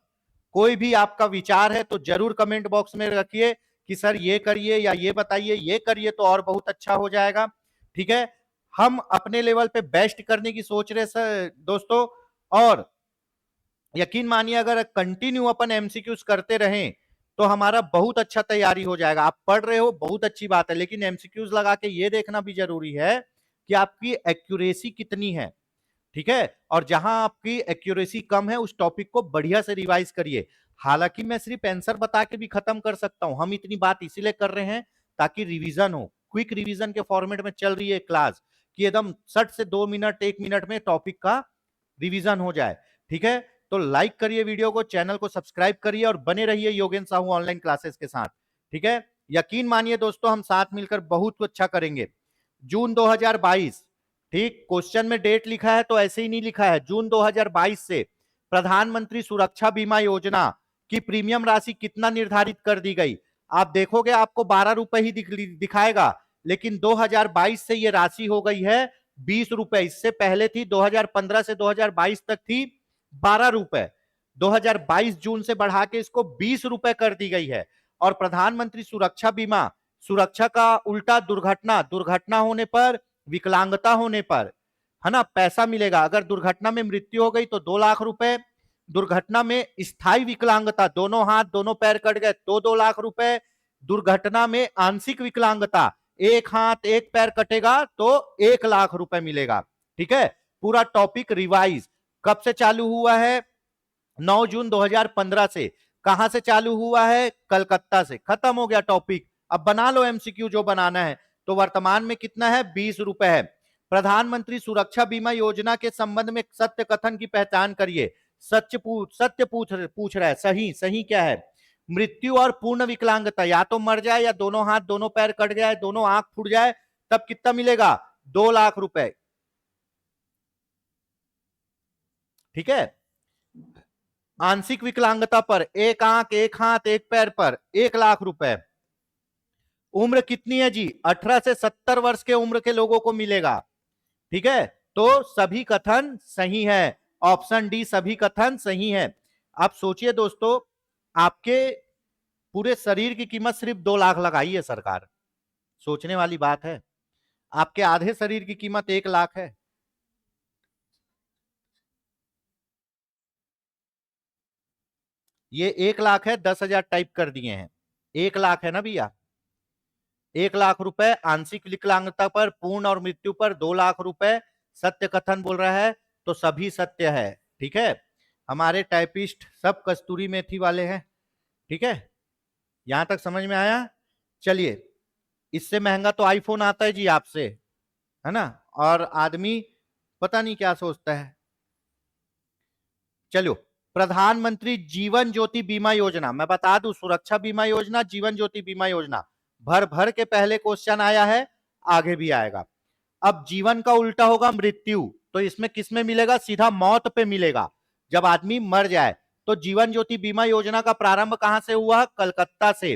कोई भी आपका विचार है तो जरूर कमेंट बॉक्स में रखिए कि सर ये करिए या ये बताइए, ये करिए तो और बहुत अच्छा हो जाएगा। ठीक है, हम अपने लेवल पे बेस्ट करने की सोच रहे सर दोस्तों, और यकीन मानिए अगर कंटिन्यू अपन एमसीक्यूज करते रहें तो हमारा बहुत अच्छा तैयारी हो जाएगा। आप पढ़ रहे हो बहुत अच्छी बात है, लेकिन एमसीक्यूज लगा के ये देखना भी जरूरी है कि आपकी एक्यूरेसी कितनी है। ठीक है, और जहां आपकी एक्यूरेसी कम है उस टॉपिक को बढ़िया से रिवाइज करिए। हालांकि मैं सिर्फ आंसर बता के भी खत्म कर सकता हूं, हम इतनी बात इसीलिए कर रहे हैं ताकि रिवीजन हो, क्विक रिवीजन के फॉर्मेट में चल रही है क्लास कि एकदम 60 से 2 मिनट 1 मिनट में टॉपिक का रिवीजन हो जाए। ठीक है, तो लाइक करिए वीडियो को, चैनल को सब्सक्राइब करिए और बने रहिए योगेंद्र साहू ऑनलाइन क्लासेस के साथ। ठीक है, यकीन मानिए दोस्तों हम साथ मिलकर बहुत अच्छा करेंगे। जून 2022, ठीक, क्वेश्चन में डेट लिखा है तो ऐसे ही नहीं लिखा है। जून 2022 से प्रधानमंत्री सुरक्षा बीमा योजना की प्रीमियम राशि कितना निर्धारित कर दी गई? आप देखोगे आपको 12 रुपए ही दिखाएगा, लेकिन 2022 से ये राशि हो गई है 20 रुपए। इससे पहले थी 2015 से 2022 तक थी 12 रुपए, 2022 जून से बढ़ा के इसको 20 रुपए कर दी गई है। और प्रधानमंत्री सुरक्षा बीमा, सुरक्षा का उल्टा दुर्घटना, दुर्घटना होने पर, विकलांगता होने पर, है ना, पैसा मिलेगा। अगर दुर्घटना में मृत्यु हो गई तो 2 लाख रुपए, दुर्घटना में स्थायी विकलांगता, दोनों हाथ दोनों पैर कट गए तो 2 लाख रुपए, दुर्घटना में आंशिक विकलांगता, एक हाथ एक पैर कटेगा तो 1 लाख रुपए मिलेगा। ठीक है, पूरा टॉपिक रिवाइज कब से चालू हुआ है? 9 जून 2015 से। कहां से चालू हुआ है? कलकत्ता से। खत्म हो गया टॉपिक, अब बना लो एमसीक्यू जो बनाना है। तो वर्तमान में कितना है? 20 रुपए है। प्रधानमंत्री सुरक्षा बीमा योजना के संबंध में सत्य कथन की पहचान करिए। सत्य पूछ रहा है, सही सही क्या है? मृत्यु और पूर्ण विकलांगता, या तो मर जाए या दोनों हाथ दोनों पैर कट जाए, दोनों आंख फूट जाए, तब कितना मिलेगा? 2 लाख रुपए। ठीक है, आंशिक विकलांगता पर एक आंख एक हाथ एक पैर पर 1 लाख रुपए। उम्र कितनी है जी? 18 से 70 वर्ष के उम्र के लोगों को मिलेगा। ठीक है, तो सभी कथन सही है, ऑप्शन डी सभी कथन सही है। आप सोचिए दोस्तों, आपके पूरे शरीर की कीमत सिर्फ 2 लाख लगाई है सरकार, सोचने वाली बात है। आपके आधे शरीर की कीमत 1 लाख है। ये 1 लाख है, 10,000 टाइप कर दिए हैं। 1 लाख है ना भैया, 1 लाख रुपए आंशिक विकलांगता पर, पूर्ण और मृत्यु पर 2 लाख रुपए। सत्य कथन बोल रहा है तो सभी सत्य है। ठीक है, हमारे टाइपिस्ट सब कस्तूरी मेथी वाले हैं। ठीक है, यहां तक समझ में आया? चलिए, इससे महंगा तो आईफोन आता है जी आपसे, है ना, और आदमी पता नहीं क्या सोचता है। चलो, प्रधानमंत्री जीवन ज्योति बीमा योजना, मैं बता दूं, सुरक्षा बीमा योजना, जीवन ज्योति बीमा योजना, भर भर के पहले क्वेश्चन आया है, आगे भी आएगा। अब जीवन का उल्टा होगा मृत्यु, तो इसमें किसमें मिलेगा? सीधा मौत पे मिलेगा, जब आदमी मर जाए। तो जीवन ज्योति बीमा योजना का प्रारंभ कहां से हुआ? कलकत्ता से।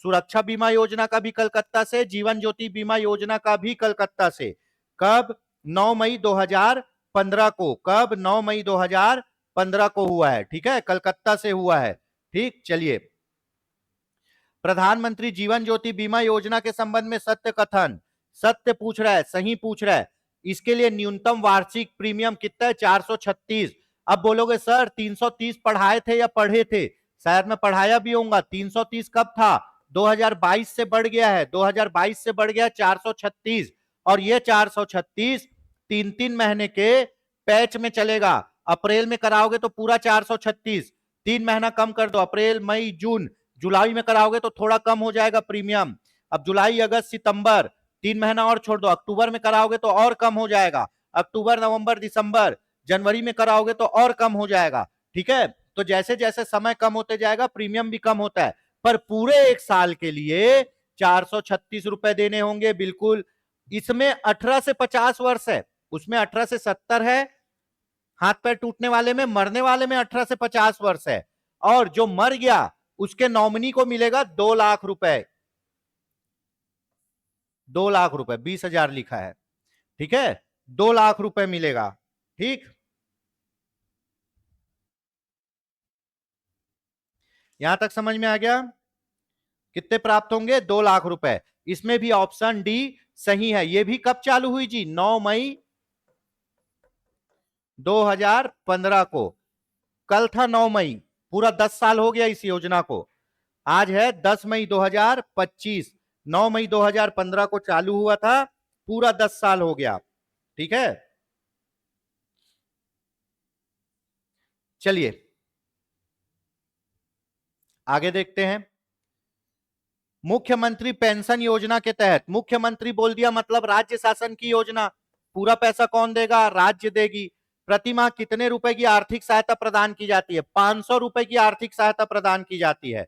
सुरक्षा बीमा योजना का भी कलकत्ता से, जीवन ज्योति बीमा योजना का भी कलकत्ता से। कब? 9 मई 2015 को। कब? 9 मई 2015 को हुआ है। ठीक है, कलकत्ता से हुआ है। ठीक, चलिए प्रधानमंत्री जीवन ज्योति बीमा योजना के संबंध में सत्य कथन, सत्य पूछ रहा है, सही पूछ रहा है। इसके लिए न्यूनतम वार्षिक प्रीमियम कितना है? 436। अब बोलोगे सर 330 पढ़ाए थे या पढ़े थे? शायद मैं पढ़ाया भी होऊंगा। 330 कब था? 2022 से बढ़ गया है, 2022 से बढ़ गया 436। और ये 436 3 महीने के पैच में चलेगा। अप्रैल में कराओगे तो पूरा 436, 3 महीना कम कर दो, अप्रैल मई जून। जुलाई में कराओगे तो थोड़ा कम हो जाएगा प्रीमियम। अब जुलाई अगस्त सितंबर 3 महीना और छोड़ दो, अक्टूबर में कराओगे तो और कम हो जाएगा, अक्टूबर नवंबर दिसंबर जनवरी में कराओगे तो और कम हो जाएगा। ठीक है, तो जैसे जैसे समय कम होते जाएगा प्रीमियम भी कम होता है, पर पूरे एक साल के लिए 436 रुपए देने होंगे। बिल्कुल, इसमें 18 से 50 वर्ष है, उसमें 18 से 70 है, हाथ पैर टूटने वाले में, मरने वाले में 18 से 50 वर्ष है। और जो मर गया उसके नॉमिनी को मिलेगा 2 लाख रुपए, 2 लाख रुपए, 20,000 लिखा है। ठीक है, 2 लाख रुपए मिलेगा। ठीक, यहां तक समझ में आ गया? कितने प्राप्त होंगे? 2 लाख रुपए। इसमें भी ऑप्शन डी सही है। यह भी कब चालू हुई जी? 9 मई 2015 को। कल था 9 मई, पूरा 10 साल हो गया इस योजना को। आज है 10 मई 2025, 9 मई 2015 को चालू हुआ था, पूरा 10 साल हो गया। ठीक है, चलिए आगे देखते हैं। मुख्यमंत्री पेंशन योजना के तहत, मुख्यमंत्री बोल दिया मतलब राज्य शासन की योजना, पूरा पैसा कौन देगा? राज्य देगी। प्रति माह कितने रुपए की आर्थिक सहायता प्रदान की जाती है? 500 रुपए की आर्थिक सहायता प्रदान की जाती है।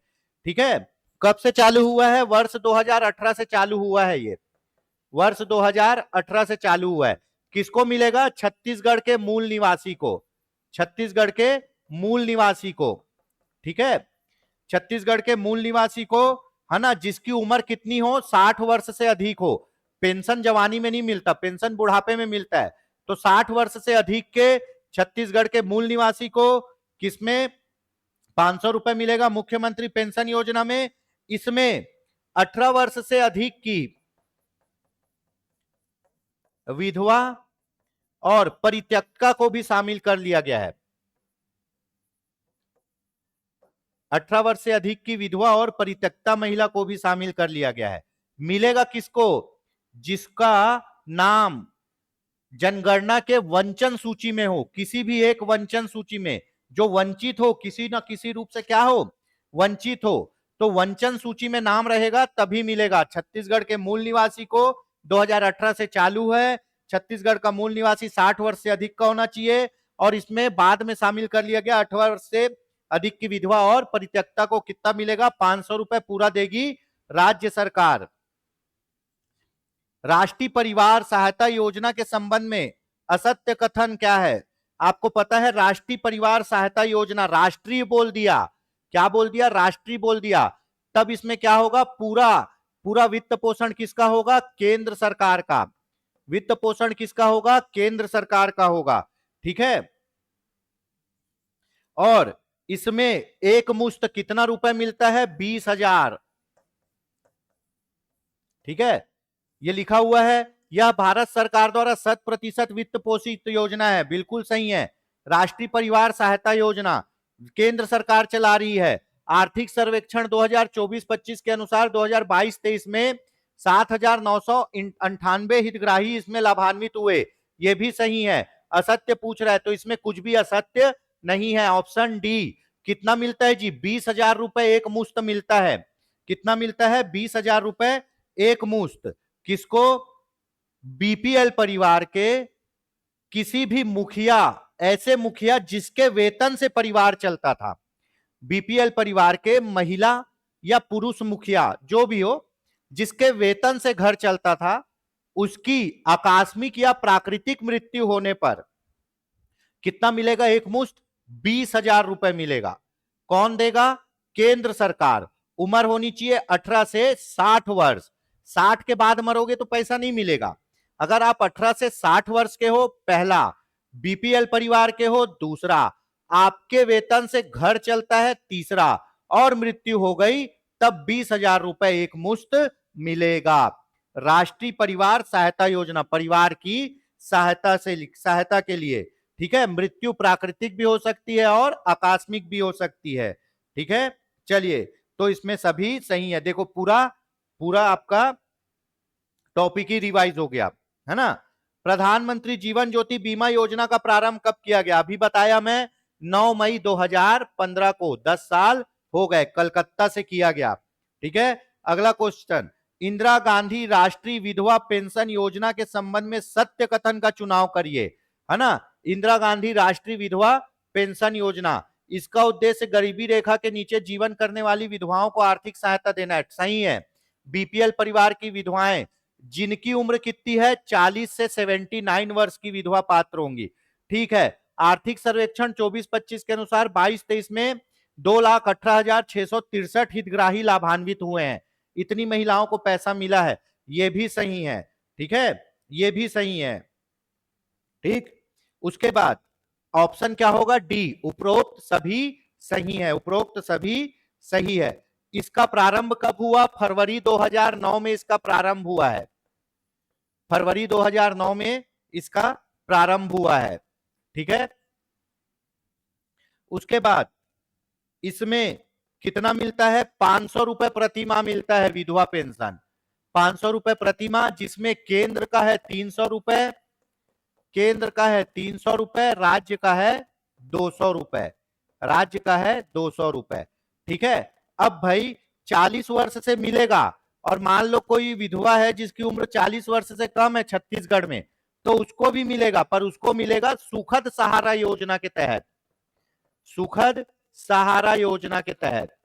ठीक है, कब से चालू हुआ है? वर्ष 2018 से चालू हुआ है। ये वर्ष 2018 से चालू हुआ है। किसको मिलेगा? छत्तीसगढ़ के मूल निवासी को, छत्तीसगढ़ के मूल निवासी को। ठीक है, छत्तीसगढ़ के मूल निवासी को, है ना, जिसकी उम्र कितनी हो? 60 वर्ष से अधिक हो। पेंशन जवानी में नहीं मिलता, पेंशन बुढ़ापे में मिलता है। तो 60 वर्ष से अधिक के छत्तीसगढ़ के मूल निवासी को किसमें 500 रुपए मिलेगा? मुख्यमंत्री पेंशन योजना में। इसमें 18 वर्ष से अधिक की विधवा और परित्यक्ता को भी शामिल कर लिया गया है। 18 वर्ष से अधिक की विधवा और परित्यक्ता महिला को भी शामिल कर लिया गया है। मिलेगा किसको? जिसका नाम जनगणना के वंचन सूची में हो, किसी भी एक वंचन सूची में, जो वंचित हो, किसी ना किसी रूप से क्या हो? वंचित हो। तो वंचन सूची में नाम रहेगा तभी मिलेगा। छत्तीसगढ़ के मूल निवासी को 2018 से चालू है। छत्तीसगढ़ का मूल निवासी 60 वर्ष से अधिक का होना चाहिए, और इसमें बाद में शामिल कर लिया गया 18 वर्ष से अधिक की विधवा और परित्यक्ता को कितना मिलेगा? 500 रुपए पूरा देगी राज्य सरकार। राष्ट्रीय परिवार सहायता योजना के संबंध में असत्य कथन क्या है? आपको पता है राष्ट्रीय परिवार सहायता योजना, राष्ट्रीय बोल दिया, क्या बोल दिया? राष्ट्रीय बोल दिया। तब इसमें क्या होगा? पूरा पूरा वित्त पोषण किसका होगा? केंद्र सरकार का। वित्त पोषण किसका होगा? केंद्र सरकार का होगा। ठीक है, और इसमें एक मुश्त कितना रुपए मिलता है? 20,000। ठीक है, ये लिखा हुआ है, यह भारत सरकार द्वारा 100% वित्त पोषित योजना है। बिल्कुल सही है। राष्ट्रीय परिवार सहायता योजना केंद्र सरकार चला रही है। आर्थिक सर्वेक्षण 2024-25 के अनुसार 2022-23 में 7,998 हितग्राही इसमें लाभान्वित हुए। ये भी सही है। असत्य पूछ रहा है तो इसमें कुछ भी असत्य नहीं है। Option D. कितना मिलता है जी? 20,000 रुपए एक मुश्त मिलता है। कितना मिलता है? 20,000 रुपए एक मुश्त। किसको? बीपीएल परिवार के किसी भी मुखिया, ऐसे मुखिया जिसके वेतन से परिवार चलता था, बीपीएल परिवार के महिला या पुरुष मुखिया जो भी हो, जिसके वेतन से घर चलता था, उसकी आकस्मिक या प्राकृतिक मृत्यु होने पर कितना मिलेगा एक मुश्त? 20,000 रुपए मिलेगा। कौन देगा? केंद्र सरकार। उम्र होनी चाहिए 18 से 60 वर्ष। 60 के बाद मरोगे तो पैसा नहीं मिलेगा। अगर आप 18 से 60 वर्ष के हो, पहला, बीपीएल परिवार के हो, दूसरा, आपके वेतन से घर चलता है, तीसरा, और मृत्यु हो गई तब 20,000 रुपए एक मुश्त मिलेगा। राष्ट्रीय परिवार सहायता योजना, परिवार की सहायता के लिए, ठीक है। मृत्यु प्राकृतिक भी हो सकती है और आकस्मिक भी हो सकती है, ठीक है। चलिए, तो इसमें सभी सही है। देखो पूरा पूरा आपका टॉपिक ही रिवाइज हो गया, है ना। प्रधानमंत्री जीवन ज्योति बीमा योजना का प्रारंभ कब किया गया? अभी बताया मैं, 9 मई 2015 को, 10 साल हो गए, कलकत्ता से किया गया, ठीक है। अगला क्वेश्चन, इंदिरा गांधी राष्ट्रीय विधवा पेंशन योजना के संबंध में सत्य कथन का चुनाव करिए, है ना। इंदिरा गांधी राष्ट्रीय विधवा पेंशन योजना, इसका उद्देश्य गरीबी रेखा के नीचे जीवन करने वाली विधवाओं को आर्थिक सहायता देना है, सही है। बीपीएल परिवार की विधवाएं जिनकी उम्र कितनी है, 40 से 79 वर्ष की विधवा पात्र होंगी, ठीक है। आर्थिक सर्वेक्षण 24-25 के अनुसार 22-23 में 2,18,663 हितग्राही लाभान्वित हुए हैं। इतनी महिलाओं को पैसा मिला है, ये भी सही है, ठीक है, ये भी सही है, ठीक। उसके बाद ऑप्शन क्या होगा? डी, उपरोक्त सभी सही है, उपरोक्त सभी सही है। इसका प्रारंभ कब हुआ? फरवरी 2009 में इसका प्रारंभ हुआ है, फरवरी 2009 में इसका प्रारंभ हुआ है, ठीक है। उसके बाद इसमें कितना मिलता है? 500 रुपए प्रति माह मिलता है विधवा पेंशन, 500 रुपए प्रति माह, जिसमें केंद्र का है 300 रुपए, केंद्र का है 300 रुपए, राज्य का है 200 रुपए, राज्य का है 200 रुपए, ठीक है। अब भाई 40 वर्ष से मिलेगा, और मान लो कोई विधवा है जिसकी उम्र 40 वर्ष से कम है छत्तीसगढ़ में, तो उसको भी मिलेगा, पर उसको मिलेगा सुखद सहारा योजना के तहत, सुखद सहारा योजना के तहत।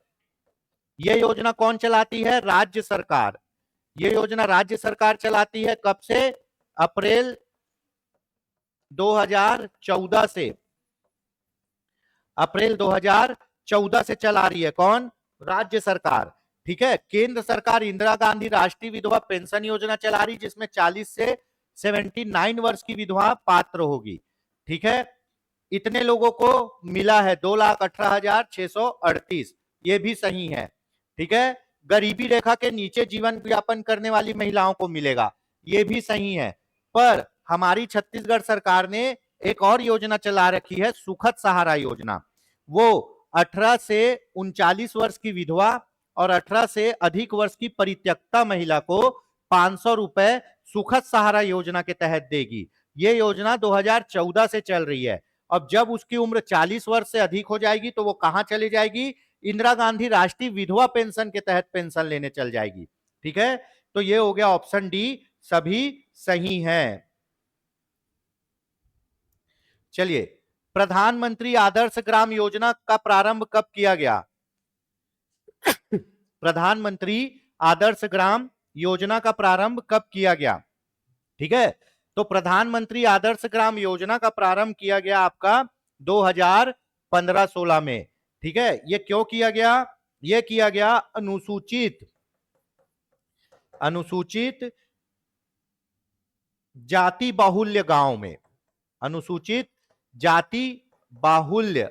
यह योजना कौन चलाती है? राज्य सरकार। यह योजना राज्य सरकार चलाती है, कब से? अप्रैल 2014 से, अप्रैल 2014 से चला रही है, कौन? राज्य सरकार, ठीक है। केंद्र सरकार इंदिरा गांधी राष्ट्रीय विधवा पेंशन योजना चला रही, जिसमें 40 से 79 वर्ष की विधवा पात्र होगी, ठीक है। इतने लोगों को मिला है 2,18,638, ये भी सही है, ठीक है। गरीबी रेखा के नीचे जीवन यापन करने वाली महिलाओं को मिलेगा, ये भी सही है। पर हमारी छत्तीसगढ़ सरकार ने एक और योजना चला रखी है, सुखद सहारा योजना। वो 18 से 39 वर्ष की विधवा और 18 से अधिक वर्ष की परित्यक्ता महिला को 500 रुपए सुखद सहारा योजना के तहत देगी। ये योजना 2014 से चल रही है। अब जब उसकी उम्र 40 वर्ष से अधिक हो जाएगी तो वो कहां चली जाएगी? इंदिरा गांधी राष्ट्रीय विधवा पेंशन के तहत पेंशन लेने चल जाएगी, ठीक है। तो ये हो गया ऑप्शन डी, सभी सही हैं। चलिए, प्रधानमंत्री आदर्श ग्राम योजना का प्रारंभ कब किया गया? प्रधानमंत्री आदर्श ग्राम योजना का प्रारंभ कब किया गया? ठीक है, तो प्रधानमंत्री आदर्श ग्राम योजना का प्रारंभ किया गया आपका 2015-16 में। ठीक है, ये क्यों किया गया? ये किया गया अनुसूचित जाति बाहुल्य गांव में, अनुसूचित जाति बाहुल्य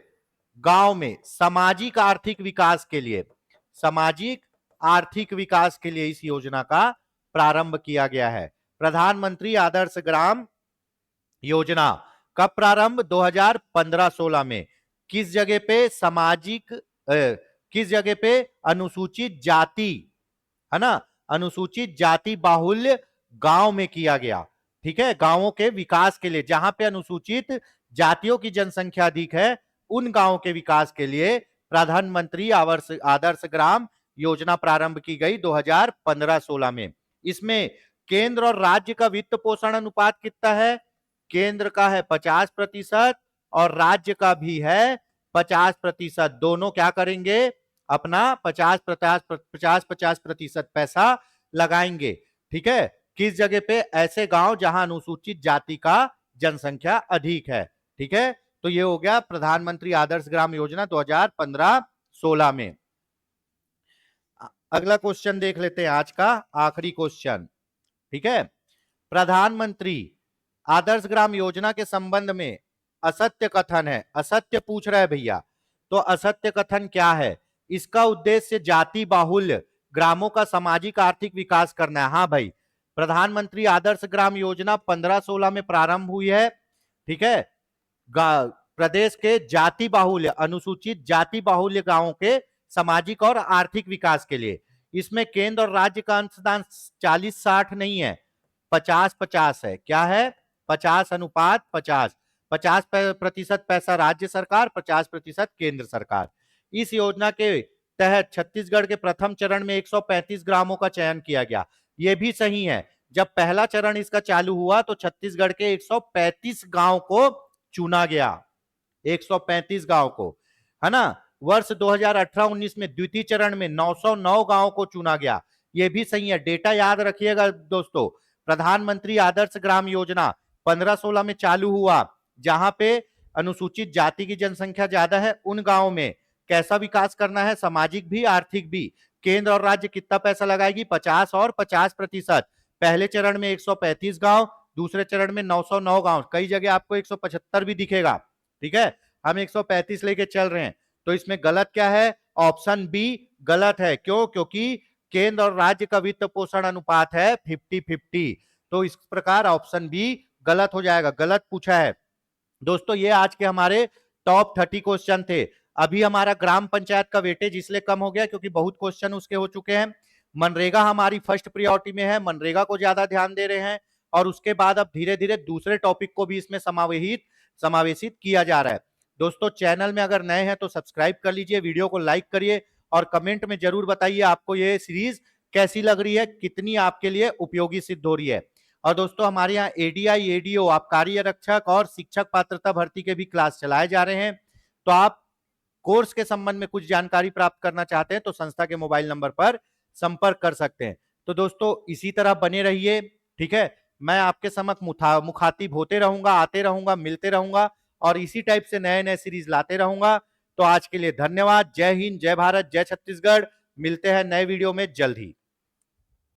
गांव में सामाजिक आर्थिक विकास के लिए, सामाजिक आर्थिक विकास के लिए इस योजना का प्रारंभ किया गया है। प्रधानमंत्री आदर्श ग्राम योजना कब प्रारंभ? 2015-16 में। किस जगह पे? किस जगह पे? अनुसूचित जाति, है ना, अनुसूचित जाति बाहुल्य गांव में किया गया। ठीक है, गांवों के विकास के लिए, जहां पे अनुसूचित जातियों की जनसंख्या अधिक है, उन गांवों के विकास के लिए प्रधानमंत्री आदर्श ग्राम योजना प्रारंभ की गई 2015-16 में। इसमें केंद्र और राज्य का वित्त पोषण अनुपात कितना है? केंद्र का है 50% और राज्य का भी है 50%। दोनों क्या करेंगे? अपना 50-50% पैसा लगाएंगे। ठीक है, किस जगह पे? ऐसे गांव जहां अनुसूचित जाति का जनसंख्या अधिक है। ठीक है, तो ये हो गया प्रधानमंत्री आदर्श ग्राम योजना 2015-16 में। अगला क्वेश्चन देख लेते हैं, आज का आखिरी क्वेश्चन। ठीक है, प्रधानमंत्री आदर्श ग्राम योजना के संबंध में असत्य कथन है, असत्य पूछ रहा है भैया, तो असत्य कथन क्या है? इसका उद्देश्य जाति बाहुल्य ग्रामों का सामाजिक आर्थिक विकास करना है। हाँ भाई, प्रधानमंत्री आदर्श ग्राम योजना 15-16 में प्रारंभ हुई है, ठीक है, प्रदेश के जाति बाहुल्य, अनुसूचित जाति बाहुल्य गांवों के सामाजिक और आर्थिक विकास के लिए। इसमें केंद्र और राज्य का अंशदान 40-60 नहीं है, 50-50 है। क्या है? 50:50। 50% पैसा राज्य सरकार, 50% केंद्र सरकार। इस योजना के तहत छत्तीसगढ़ के प्रथम चरण में 135 ग्रामों का चयन किया गया। यह भी सही है, जब पहला चरण इसका चालू हुआ तो छत्तीसगढ़ के 135 गांव को चुना गया, 135 गांव को, है ना। वर्ष 2018-19 में द्वितीय चरण में 909 गांवों को चुना गया। यह भी सही है, डेटा याद रखिएगा दोस्तों। प्रधानमंत्री आदर्श ग्राम योजना 15-16 में चालू हुआ, जहां पे अनुसूचित जाति की जनसंख्या ज्यादा है उन गांवों में कैसा विकास करना है, सामाजिक भी आर्थिक भी। केंद्र और राज्य कितना पैसा लगाएगी? 50 और 50%। पहले चरण में 135 गांव, दूसरे चरण में 909 गांव, कई जगह आपको 175 भी दिखेगा, ठीक है। हम 135 लेके चल रहे हैं, तो इसमें गलत क्या है? ऑप्शन बी गलत है। क्यों? क्योंकि केंद्र और राज्य का वित्त पोषण अनुपात है 50-50, तो इस प्रकार ऑप्शन बी गलत हो जाएगा, गलत पूछा है। दोस्तों ये आज के हमारे टॉप 30 क्वेश्चन थे। अभी हमारा ग्राम पंचायत का वेटेज इसलिए कम हो गया क्योंकि बहुत क्वेश्चन उसके हो चुके हैं। मनरेगा हमारी फर्स्ट प्रायोरिटी में है, मनरेगा को ज्यादा ध्यान दे रहे हैं, और उसके बाद अब धीरे धीरे दूसरे टॉपिक को भी इसमें समावेशित किया जा रहा है। दोस्तों चैनल में अगर नए हैं तो सब्सक्राइब कर लीजिए, वीडियो को लाइक करिए और कमेंट में जरूर बताइए आपको ये सीरीज कैसी लग रही है, कितनी आपके लिए उपयोगी सिद्ध हो रही है। और दोस्तों हमारे यहाँ एडीआई, एडीओ, आबकारी आरक्षक और शिक्षक पात्रता भर्ती के भी क्लास चलाए जा रहे हैं। तो आप कोर्स के संबंध में कुछ जानकारी प्राप्त करना चाहते हैं तो संस्था के मोबाइल नंबर पर संपर्क कर सकते हैं। तो दोस्तों इसी तरह बने रहिए, ठीक है। मैं आपके समक्ष मुखातिब होते रहूंगा, आते रहूंगा, मिलते रहूंगा और इसी टाइप से नए नए सीरीज लाते रहूंगा। तो आज के लिए धन्यवाद। जय हिंद, जय भारत, जय छत्तीसगढ़। मिलते हैं नए वीडियो में जल्द ही।